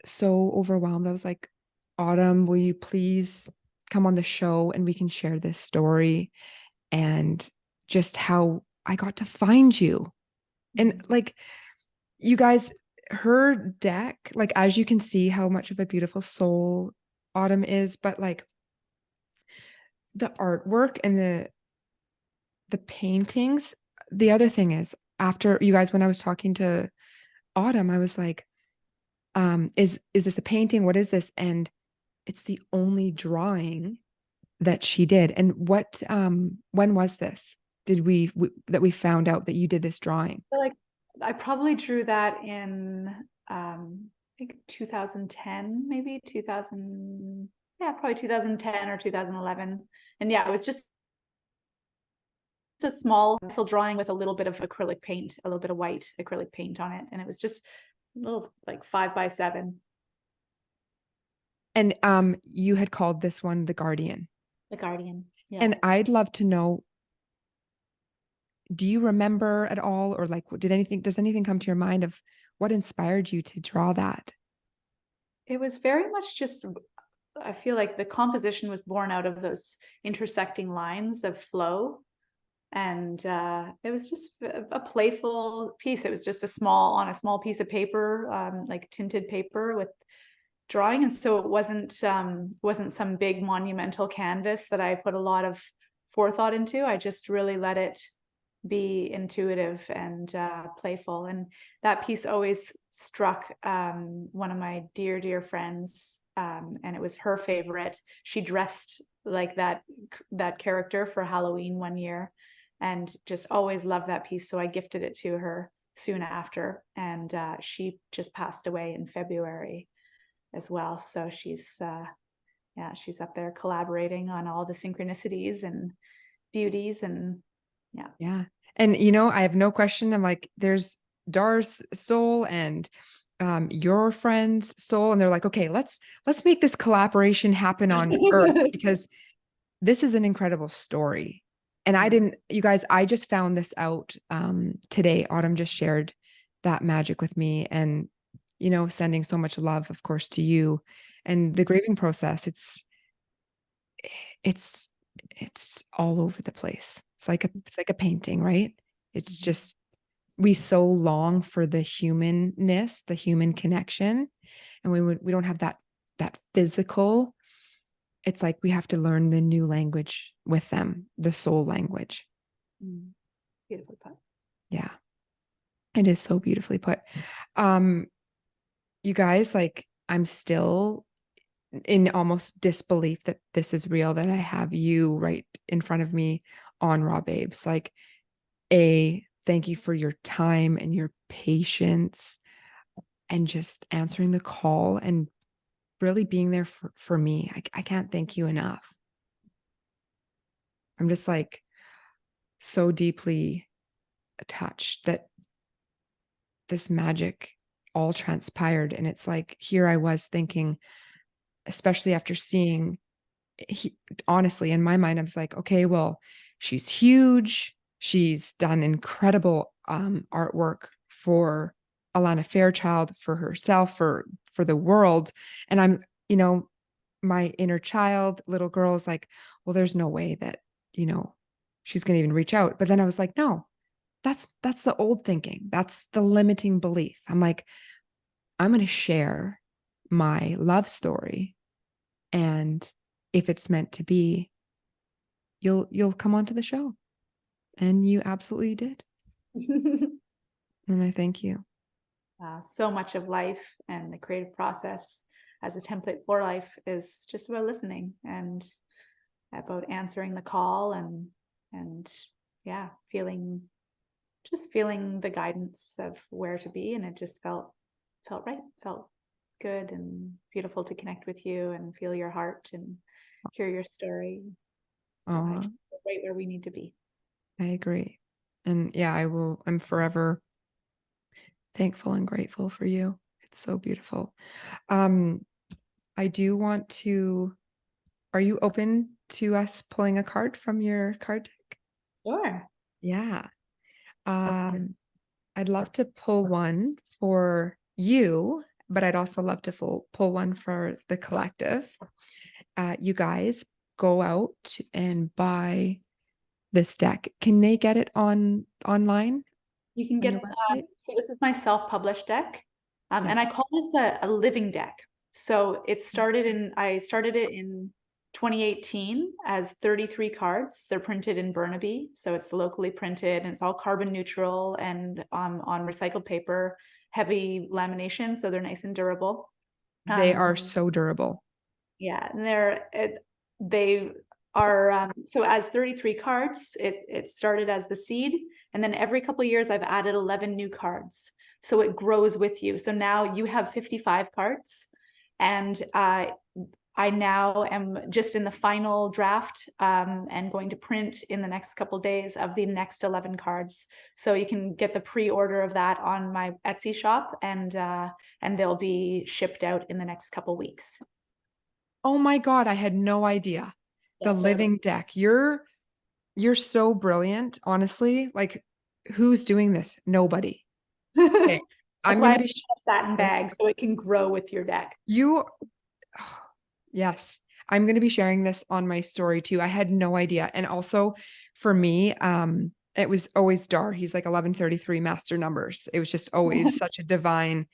so overwhelmed. I was like, Autumn, will you please come on the show and we can share this story and just how I got to find you. And like, you guys, her deck, like, as you can see how much of a beautiful soul Autumn is, but like the artwork and the paintings. The other thing is, after you guys, when I was talking to Autumn, I was like, is this a painting? What is this? And it's the only drawing that she did. And what when was this? Did that we found out that you did this drawing? Like, I probably drew that in I think 2010, maybe 2000, yeah, probably 2010 or 2011. And yeah, it was just a small pencil drawing with a little bit of acrylic paint, a little bit of white acrylic paint on it. And it was just a little, like 5x7. And you had called this one the Guardian. The Guardian. Yes. And I'd love to know, do you remember at all, or like, does anything come to your mind of what inspired you to draw that? It was very much just, I feel like the composition was born out of those intersecting lines of flow. And it was just a playful piece. It was just on a small piece of paper, like tinted paper with drawing. And so it wasn't some big monumental canvas that I put a lot of forethought into. I just really let it be intuitive and playful. And that piece always struck one of my dear friends, and it was her favorite. She dressed like that character for Halloween one year, and just always loved that piece. So I gifted it to her soon after, and she just passed away in February as well. So she's she's up there collaborating on all the synchronicities and beauties, and yeah. Yeah. And you know, I have no question. I'm like, there's Dar's soul and your friend's soul. And they're like, okay, let's make this collaboration happen on Earth, because this is an incredible story. And I didn't, you guys, I just found this out today. Autumn just shared that magic with me, and you know, sending so much love, of course, to you. And the grieving process, it's all over the place. It's like a painting, right? It's just, we so long for the humanness, the human connection, and we don't have that physical. It's like we have to learn the new language with them, the soul language. Beautifully put. Yeah, it is so beautifully put. You guys, like, I'm still in almost disbelief that this is real, that I have you right in front of me on Raw Babes. Like, thank you for your time and your patience and just answering the call and really being there for me. I can't thank you enough. I'm just like so deeply touched that this magic all transpired. And it's like, here I was thinking, especially after seeing, honestly, in my mind, I was like, okay, well, she's huge. She's done incredible artwork for Alana Fairchild, for herself, for the world. And I'm, you know, my inner child, little girl is like, well, there's no way that, you know, she's going to even reach out. But then I was like, no, that's the old thinking. That's the limiting belief. I'm like, I'm going to share my love story, and if it's meant to be, you'll come onto the show. And you absolutely did. And I thank you. So much of life and the creative process as a template for life is just about listening and about answering the call and yeah, feeling the guidance of where to be. And it just felt right, felt good and beautiful to connect with you and feel your heart and hear your story. So I Oh, just feel right where we need to be. I agree. And yeah, I'm forever thankful and grateful for you. It's so beautiful. Um, I do want to, are you open to us pulling a card from your card deck? Sure. Yeah. Um, I'd love to pull one for you, but I'd also love to pull one for the collective. You guys go out and buy this deck. Can they get it online You can on get, your website? so this is my self-published deck. And I Yes. call this a living deck. So I started it in 2018 as 33 cards. They're printed in Burnaby. So it's locally printed and it's all carbon neutral and on recycled paper, heavy lamination. So they're nice and durable. They Um, are so durable. yeah, and they are so as 33 cards, it started as the seed, and then every couple of years I've added 11 new cards. So it grows with you. So now you have 55 cards, and I now am just in the final draft and going to print in the next couple of days of the next 11 cards. So you can get the pre-order of that on my Etsy shop, and they'll be shipped out in the next couple weeks. Oh my God, I had no idea. The Yeah, living deck. You're so brilliant, honestly. Like, who's doing this? Nobody. Okay. that's I'm why I gonna have be a satin okay. bag so it can grow with your deck. You yes. I'm gonna be sharing this on my story too. I had no idea. And also for me, it was always Dar. He's like 1133 master numbers. It was just always such a divine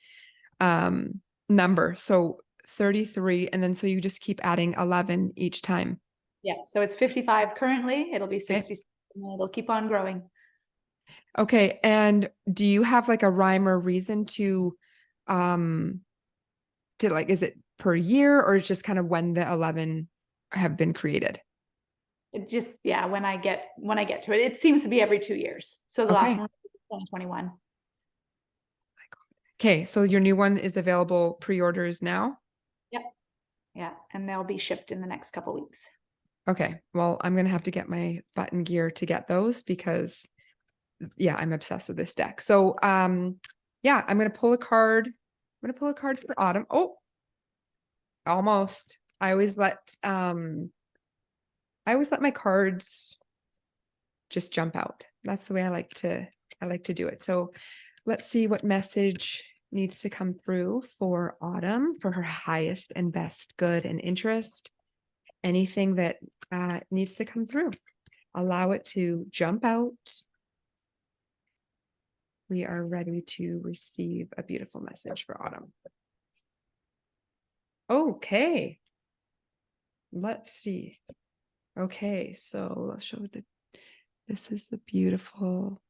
um number. So 33, and then so you just keep adding 11 each time. Yeah, so it's 55 currently. It'll be Okay. 66 and then it'll keep on growing. Okay. And do you have like a rhyme or reason um to like, is it per year or it's just kind of when the 11 have been created? It just, yeah, when I get to it, it seems to be every 2 years. So the last Okay. one was 2021. Okay. So your new one is available pre-orders now. Yep. Yeah, and they'll be shipped in the next couple weeks. Okay. Well, I'm going to have to get my button gear to get those because yeah, I'm obsessed with this deck. So, yeah, I'm going to pull a card. I'm going to pull a card for Autumn. Oh, almost. I always let my cards just jump out. That's the way I like to do it. So let's see what message needs to come through for Autumn for her highest and best good and interest. Anything that needs to come through. Allow it to jump out. We are ready to receive a beautiful message for Autumn. Okay. Let's see. Okay, so let's show this is the beautiful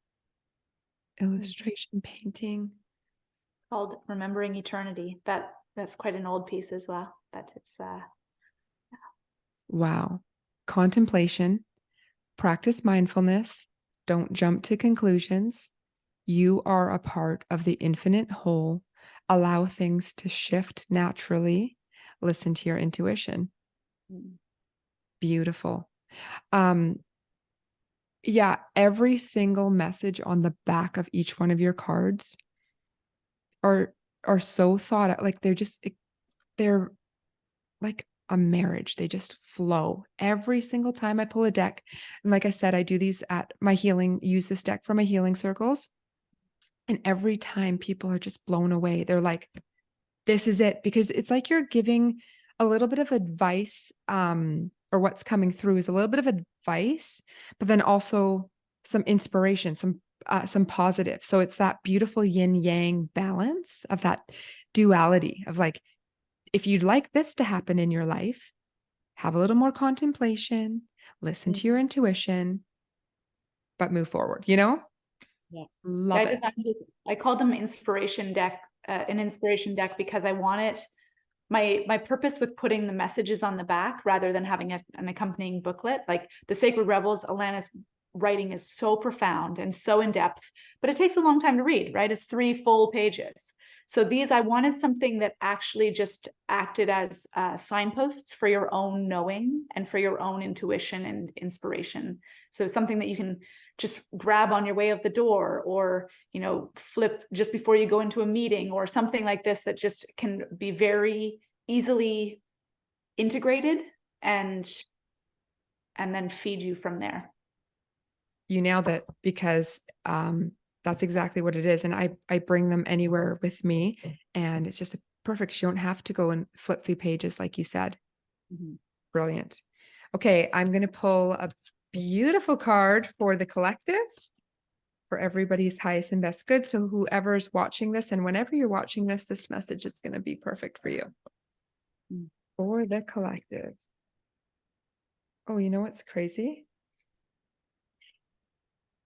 illustration painting. Called Remembering Eternity. That's quite an old piece as well, but it's Wow. Contemplation, practice mindfulness, don't jump to conclusions. You are a part of the infinite whole. Allow things to shift naturally. Listen to your intuition. Beautiful. Um, yeah, every single message on the back of each one of your cards are are so thought out. Like they're like a marriage. They just flow every single time I pull a deck. And like I said, I do these at my healing, use this deck for my healing circles. And every time people are just blown away. They're like, this is it. Because it's like you're giving a little bit of advice, or what's coming through is a little bit of advice, but then also some inspiration, some positive. So it's that beautiful yin yang balance of that duality of like, if you'd like this to happen in your life, have a little more contemplation, listen to your intuition, but move forward, you know? Yeah. Love it. I called them inspiration deck, an inspiration deck, because I want it, my purpose with putting the messages on the back rather than having an accompanying booklet, like the Sacred Rebels, Alana's writing is so profound and so in depth, but it takes a long time to read, right? It's 3 full pages. So these, I wanted something that actually just acted as signposts for your own knowing and for your own intuition and inspiration. So something that you can just grab on your way out the door, or, you know, flip just before you go into a meeting, or something like this that just can be very easily integrated and then feed you from there. You nailed it, because that's exactly what it is. And I bring them anywhere with me, and it's just a perfect. You don't have to go and flip through pages like you said. Mm-hmm. Brilliant. Okay, I'm going to pull a beautiful card for the collective, for everybody's highest and best good. So whoever's watching this, and whenever you're watching this, this message is going to be perfect for you. For the collective. Oh, you know what's crazy?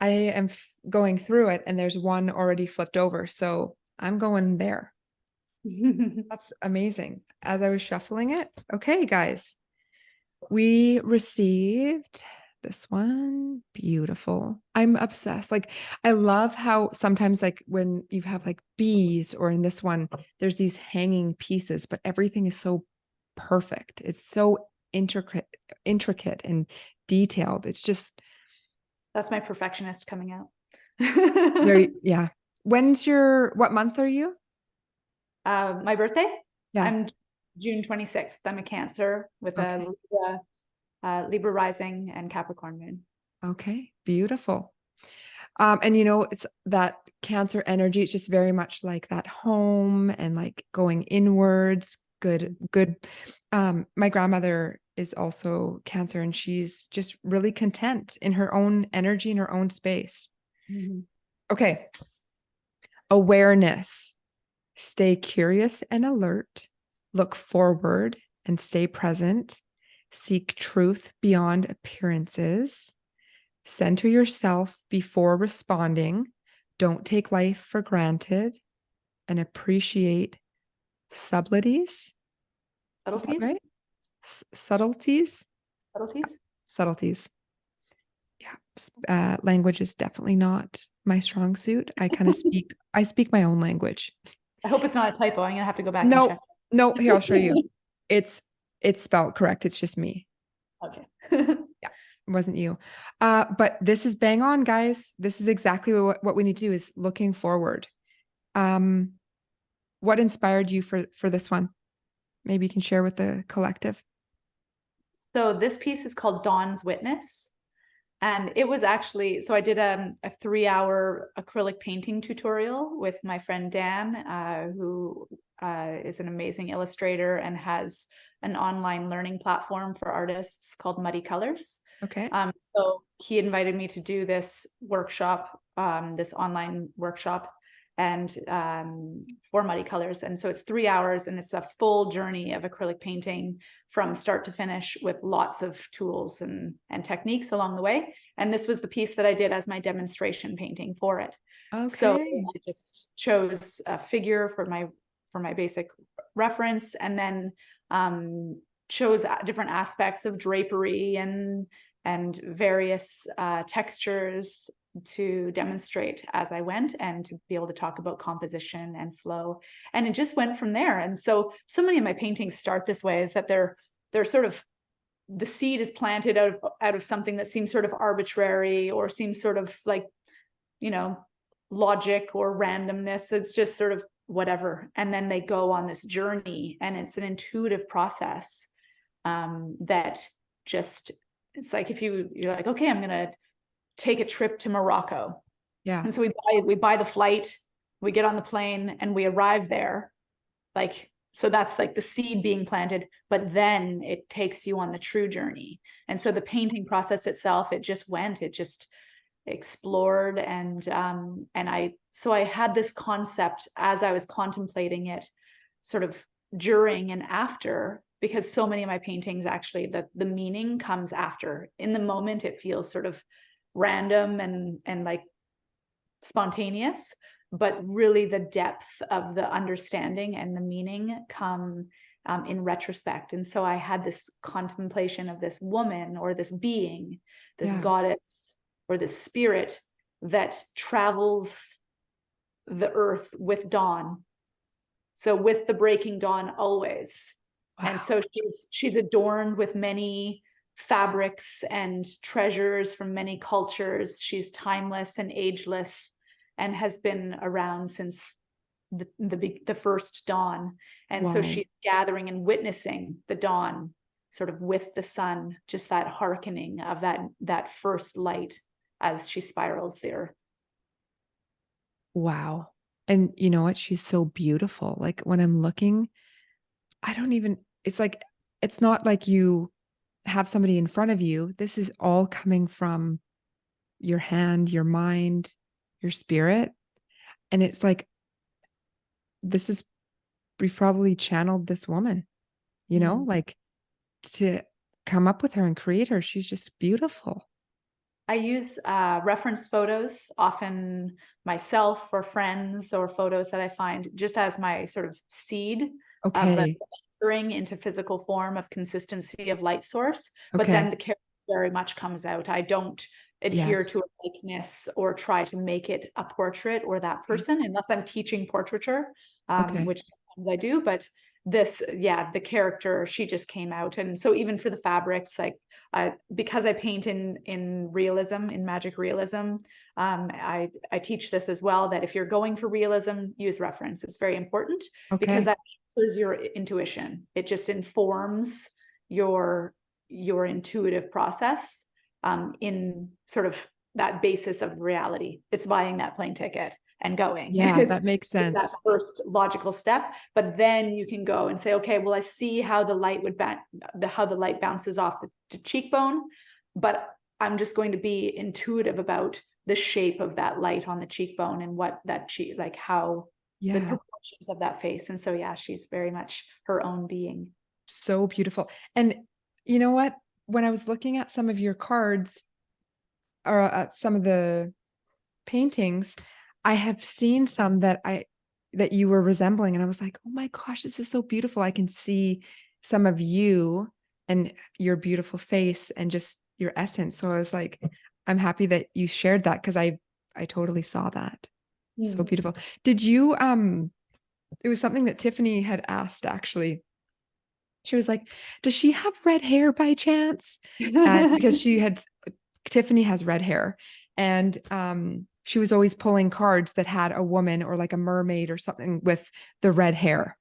I am going through it, and there's one already flipped over. So I'm going there. That's amazing. As I was shuffling it. Okay, guys. We received this one. Beautiful. I'm obsessed. Like, I love how sometimes, like, when you have like bees, or in this one, there's these hanging pieces, but everything is so perfect. It's so intricate and detailed. It's just That's my perfectionist coming out. very, yeah. What month are you? My birthday? Yeah. I'm June 26th. I'm a Cancer with Okay. a Libra rising and Capricorn moon. Okay. Beautiful. And you know, it's that Cancer energy. It's just very much like that home and like going inwards. Good. My grandmother is also Cancer, and she's just really content in her own energy, in her own space. Mm-hmm. Okay. Awareness. Stay curious and alert. Look forward and stay present. Seek truth beyond appearances. Center yourself before responding. Don't take life for granted, and appreciate subtleties. Is that Subtleties? right? Subtleties? Subtleties? Subtleties. Yeah. Language is definitely not my strong suit. I speak my own language. I hope it's not a typo. I'm gonna have to go back and No, check. no, here, I'll show you. It's spelled correct. It's just me. Okay. Yeah, it wasn't you. But this is bang on, guys. This is exactly what we need to do, is looking forward. What inspired you for this one? Maybe you can share with the collective. So this piece is called Dawn's Witness. And it was actually, so I did a 3-hour acrylic painting tutorial with my friend Dan, who is an amazing illustrator and has an online learning platform for artists called Muddy Colors. Okay. So he invited me to do this workshop, this online workshop, and for Muddy Colors. And so it's 3 hours, and it's a full journey of acrylic painting from start to finish, with lots of tools and techniques along the way. And this was the piece that I did as my demonstration painting for it. So Okay. I just chose a figure for my basic reference, and then chose different aspects of drapery and various textures to demonstrate as I went, and to be able to talk about composition and flow. And it just went from there. And so many of my paintings start this way, is that they're sort of, the seed is planted out of something that seems sort of arbitrary, or seems sort of like, you know, logic or randomness. It's just sort of whatever. And then they go on this journey, and it's an intuitive process that just, it's like, if you're like, okay, I'm gonna take a trip to Morocco. Yeah. And so we buy the flight, we get on the plane, and we arrive there. Like, so that's like the seed being planted, but then it takes you on the true journey. And so the painting process itself, it just explored, and I had this concept as I was contemplating it, sort of during and after, because so many of my paintings, actually, the meaning comes after. In the moment, it feels sort of random and like spontaneous, but really the depth of the understanding and the meaning come in retrospect. And so I had this contemplation of this woman or this being, this Yeah. goddess or this spirit that travels the earth with dawn. So with the breaking dawn always. And Wow. so she's adorned with many fabrics and treasures from many cultures. She's timeless and ageless and has been around since the first dawn. And so Wow. she's gathering and witnessing the dawn sort of with the sun, just that hearkening of that first light as she spirals the earth. Wow. And you know what? She's so beautiful. Like when I'm looking, I don't even, it's like, it's not like you have somebody in front of you. This is all coming from your hand, your mind, your spirit. And it's like, this is, we've probably channeled this woman, you know, Mm. like to come up with her and create her. She's just beautiful. I use reference photos, often myself or friends, or photos that I find just as my sort of seed of the Okay. entering into physical form of consistency of light source. But then Okay. the character very much comes out. I don't adhere to Yes. a likeness or try to make it a portrait or that Okay. person unless I'm teaching portraiture, Okay. which sometimes I do. But this, yeah, the character, she just came out. And so even for the fabrics, like because I paint in realism, in magic realism, I teach this as well, that if you're going for realism, use reference. It's very important because Okay. that is your intuition. It just informs your intuitive process in sort of that basis of reality. It's buying that plane ticket and going. Yeah, that makes It's that sense. first logical step, but then you can go and say, okay, well, I see how the light how the light bounces off the cheekbone, but I'm just going to be intuitive about the shape of that light on the cheekbone and what that like how the Yeah. proportions of that face. And so, yeah, she's very much her own being. So beautiful. And you know what? When I was looking at some of your cards or at some of the paintings, I have seen some that you were resembling, and I was like, oh my gosh, this is so beautiful. I can see some of you and your beautiful face and just your essence. So I was like, I'm happy that you shared that because I totally saw that. So Hmm. beautiful. Did you it was something that Tiffany had asked actually. She was like, "Does she have red hair by chance?" And because Tiffany has red hair, and she was always pulling cards that had a woman or like a mermaid or something with the red hair.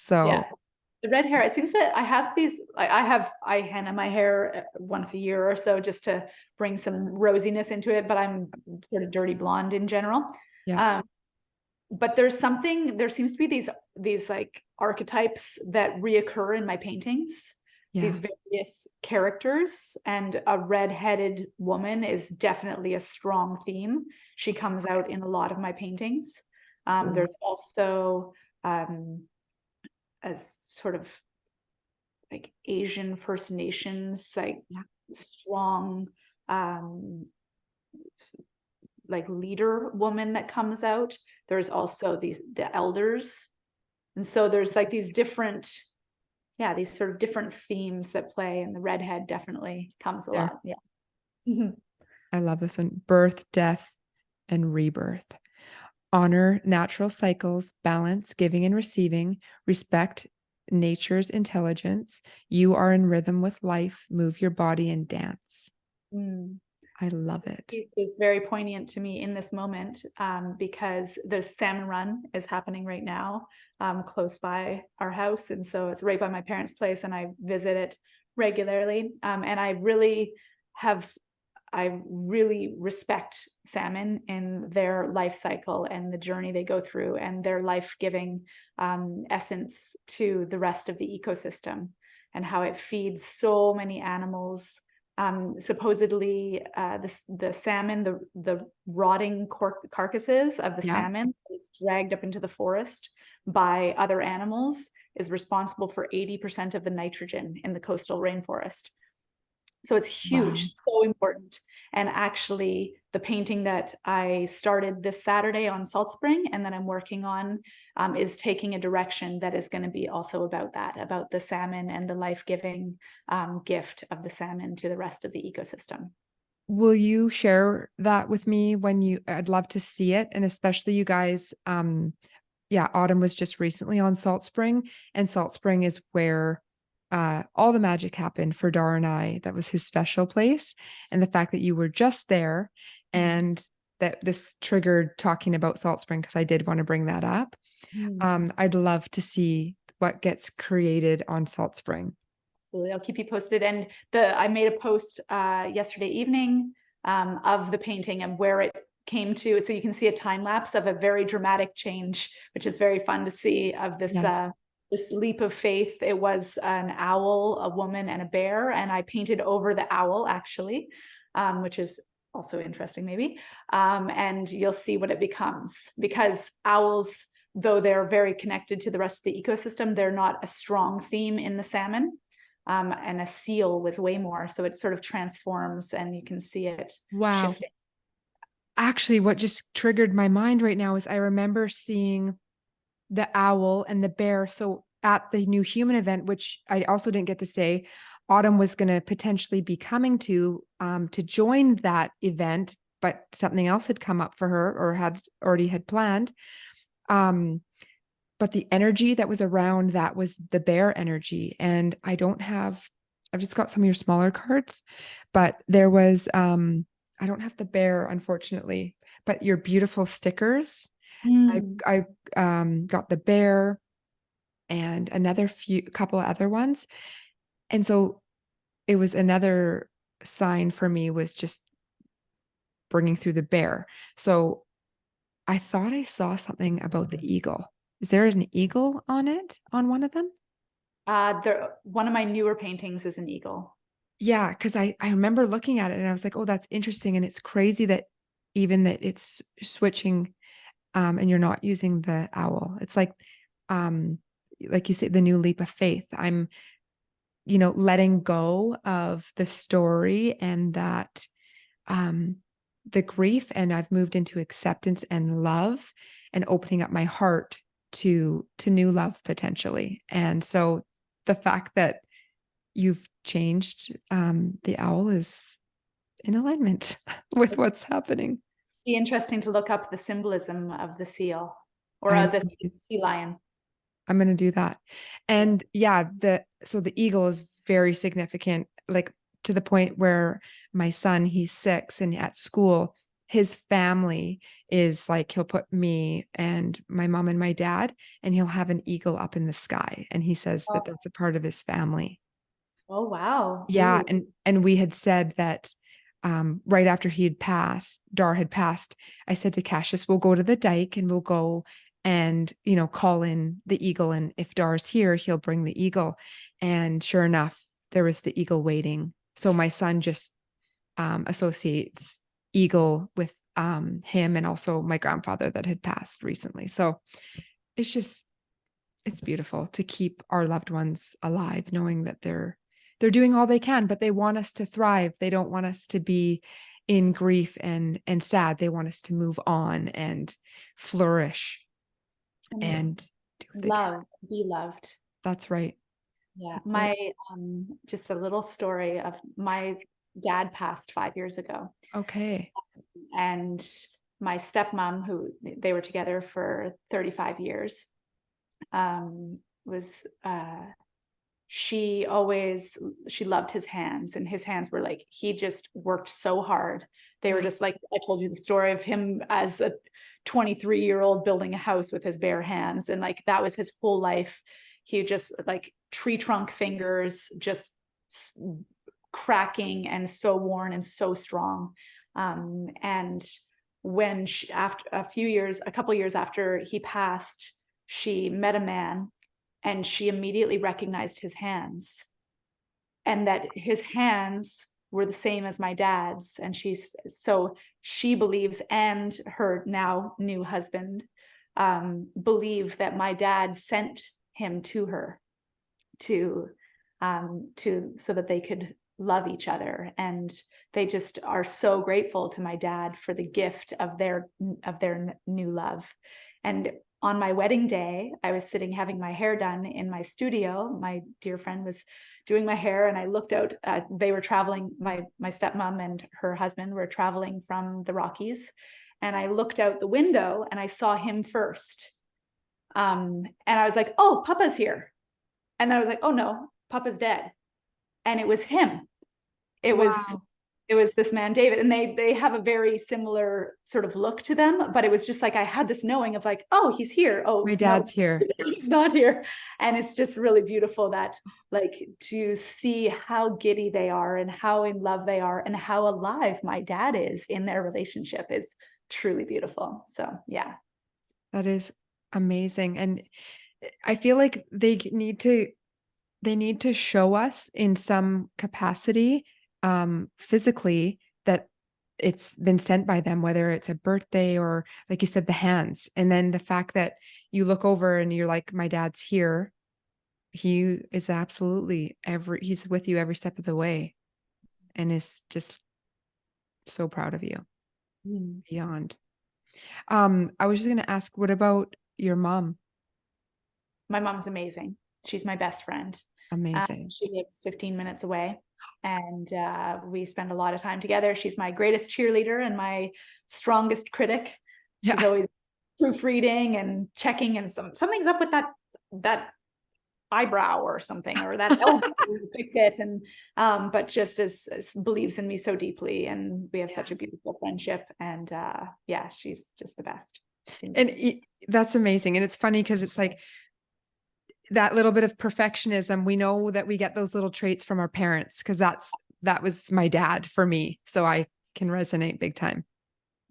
Yeah. So The red hair, it seems that I have these, I henna my hair once a year or so just to bring some rosiness into it, but I'm sort of dirty blonde in general. yeah, Um, but there seems to be these like archetypes that reoccur in my paintings, yeah, these various characters, and a red-headed woman is definitely a strong theme. She comes out in a lot of my paintings. cool. There's also as sort of like Asian First Nations, like Yeah, strong, um, like leader woman that comes out. There's also the elders, and so there's like these different, yeah, these sort of different themes that play, and the redhead definitely comes a there. lot. Yeah. Mhm. I love this one. Birth, death, and rebirth. Honor natural cycles, balance giving and receiving, respect nature's intelligence. You are in rhythm with life. Move your body and dance. Mm. I love it. Is very poignant to me in this moment because the salmon run is happening right now close by our house. And so it's right by my parents' place, and I visit it regularly. And I really respect salmon in their life cycle and the journey they go through and their life-giving essence to the rest of the ecosystem, and how it feeds so many animals. Supposedly, the salmon, the rotting carcasses of the Yeah. salmon is dragged up into the forest by other animals is responsible for 80% of the nitrogen in the coastal rainforest. So it's Wow. huge, so important. And actually, the painting that I started this Saturday on Salt Spring and that I'm working on is taking a direction that is going to be also about that, about the salmon and the life-giving gift of the salmon to the rest of the ecosystem. Will you share that with me when I'd love to see it. And especially you guys, yeah, Autumn was just recently on Salt Spring, and Salt Spring is where all the magic happened for Dar and I. That was his special place. And the fact that you were just there and that this triggered talking about Salt Spring, because I did want to bring that up. Mm. I'd love to see what gets created on Salt Spring. Absolutely. I'll keep you posted. And I made a post yesterday evening of the painting and where it came to. So you can see a time lapse of a very dramatic change, which is very fun to see, of this Yes. this leap of faith. It was an owl, a woman, and a bear, and I painted over the owl actually, which is also interesting maybe. And you'll see what it becomes, because owls, though they're very connected to the rest of the ecosystem, they're not a strong theme in the salmon. And a seal was way more. So it sort of transforms and you can see it Wow. shifting. Actually, what just triggered my mind right now is I remember seeing the owl and the bear. So at the New Human event, which I also didn't get to say, Autumn was going to potentially be coming to join that event, but something else had come up for her or had planned. Um, but the energy that was around that was the bear energy. And I've just got some of your smaller cards, but there was, I don't have the bear, unfortunately, but your beautiful stickers. I, Mm. I, got the bear and couple of other ones. And so it was another sign for me was just bringing through the bear. So I thought I saw something about the eagle. Is there an eagle on it, on one of them? One of my newer paintings is an eagle. Yeah, because I remember looking at it and I was like, oh, that's interesting. And it's crazy that even that it's switching, and you're not using the owl. It's um, like you say, the new leap of faith. I'm, letting go of the story and that, um, the grief, and I've moved into acceptance and love and opening up my heart to new love potentially. And so the fact that you've changed, the owl is in alignment with It'd what's happening. be interesting to look up the symbolism of the seal or I'm the sea lion. I'm gonna do that. Yeah. And yeah, the eagle is very significant, like to the point where my son, he's 6, and at school, his family is like he'll put me and my mom and my dad, and he'll have an eagle up in the sky. And he says that Oh, that's a part of his family. oh wow. Yeah, Ooh. and we had said that, right after Dar had passed, I said to Cassius, we'll go to the dike and we'll go and call in the eagle, and if Dar's here, he'll bring the eagle. And sure enough, there was the eagle waiting. So my son just associates eagle with him and also my grandfather that had passed recently. So it's just it's beautiful to keep our loved ones alive, knowing that they're doing all they can, but they want us to thrive. They don't want us to be in grief and sad. They want us to move on and flourish And and do what they can. love, be loved. That's right. Yeah. That's My it. just a little story of my dad passed 5 years ago. Okay. And my stepmom, who they were together for 35 years, was she loved his hands, and his hands were like, he just worked so hard. They were just like, I told you the story of him as a 23-year-old building a house with his bare hands, and like that was his whole life. He just like tree trunk fingers, just cracking and so worn and so strong. And when after a couple years after he passed, she met a man, and she immediately recognized his hands, and that his hands were the same as my dad's. And she believes, and her now new husband believe, that my dad sent him to her to so that they could love each other, and they just are so grateful to my dad for the gift of their new love. And on my wedding day, I was sitting having my hair done in my studio. My dear friend was doing my hair, and I looked out. They were traveling. My stepmom and her husband were traveling from the Rockies, and I looked out the window and I saw him first. And I was like, "Oh, Papa's here," and then I was like, "Oh no, Papa's dead," and it was him. It was Wow. it was this man David, and they have a very similar sort of look to them, but it was just like I had this knowing of like, oh, he's here. My Oh no, dad's here. he's not here. And it's just really beautiful that, like, to see how giddy they are and how in love they are and how alive my dad is in their relationship is truly beautiful. So yeah. That is amazing. And I feel like they need to show us in some capacity, physically, that it's been sent by them, whether it's a birthday or, like you said, the hands. And then the fact that you look over and you're like, my dad's here. He is absolutely he's with you every step of the way and is just so proud of you Mm. beyond. I was just going to ask, what about your mom? My mom's amazing. She's my best friend. Amazing. She lives 15 minutes away, and we spend a lot of time together. She's my greatest cheerleader and my strongest critic. She's Yeah. always proofreading and checking, and something's up with that eyebrow or something, or that elbow, fix it. And but just as believes in me so deeply, and we have Yeah. such a beautiful friendship. And yeah, she's just the best. And that's amazing. And it's funny because it's like that little bit of perfectionism. We know that we get those little traits from our parents because that was my dad for me. So I can resonate big time.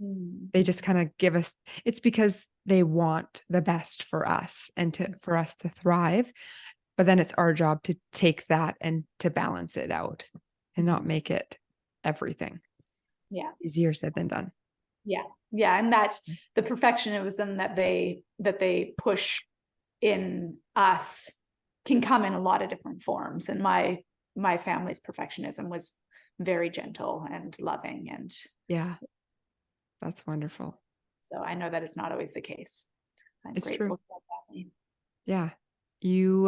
Mm. They just kind of give us, it's because they want the best for us and for us to thrive. But then it's our job to take that and to balance it out and not make it everything. Yeah. Easier said than done. Yeah. Yeah. And that the perfectionism that they push in us can come in a lot of different forms. And my family's perfectionism was very gentle and loving. And Yeah, that's wonderful. so I know that it's not always the case. I'm It's grateful true. for that family. Yeah. You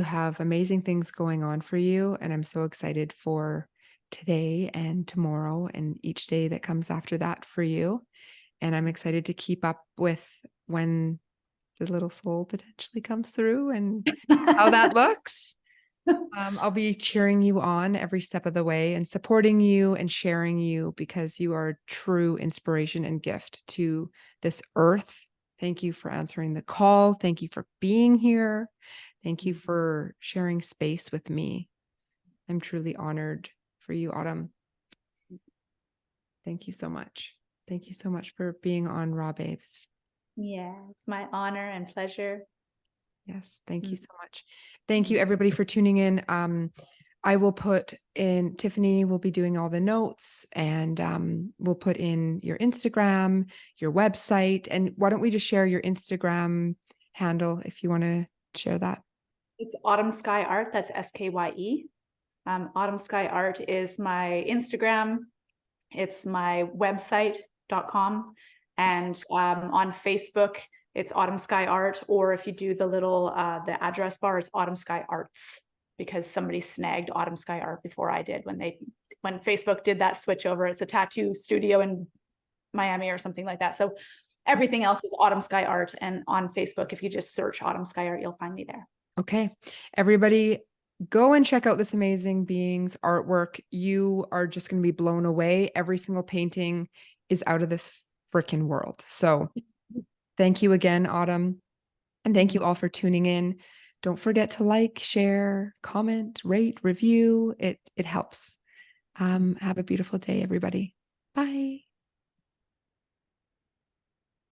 have amazing things going on for you, and I'm so excited for today and tomorrow and each day that comes after that for you. And I'm excited to keep up with when the little soul potentially comes through and how that looks. I'll be cheering you on every step of the way and supporting you and sharing you because you are a true inspiration and gift to this earth. Thank you for answering the call. Thank you for being here. Thank you for sharing space with me. I'm truly honored for you, Autumn. Thank you so much. Thank you so much for being on Raw Babes. Yeah, it's my honor and pleasure. Yes, thank you so much. Thank you everybody for tuning in. I will put in, Tiffany will be doing all the notes, and we'll put in your Instagram, your website, and why don't we just share your Instagram handle if you want to share that? It's Autumn Skye Art. That's SKYE. Autumn Skye Art is my Instagram. It's my website.com. And on Facebook, it's Autumn Skye Art. Or if you do the little, the address bar, it's Autumn Skye Arts, because somebody snagged Autumn Skye Art before I did when Facebook did that switch over. It's a tattoo studio in Miami or something like that. So everything else is Autumn Skye Art. And on Facebook, if you just search Autumn Skye Art, you'll find me there. Okay. Everybody go and check out this amazing being's artwork. You are just going to be blown away. Every single painting is out of this freaking world. So thank you again, Autumn. And thank you all for tuning in. Don't forget to like, share, comment, rate, review. It helps. Have a beautiful day, everybody. Bye.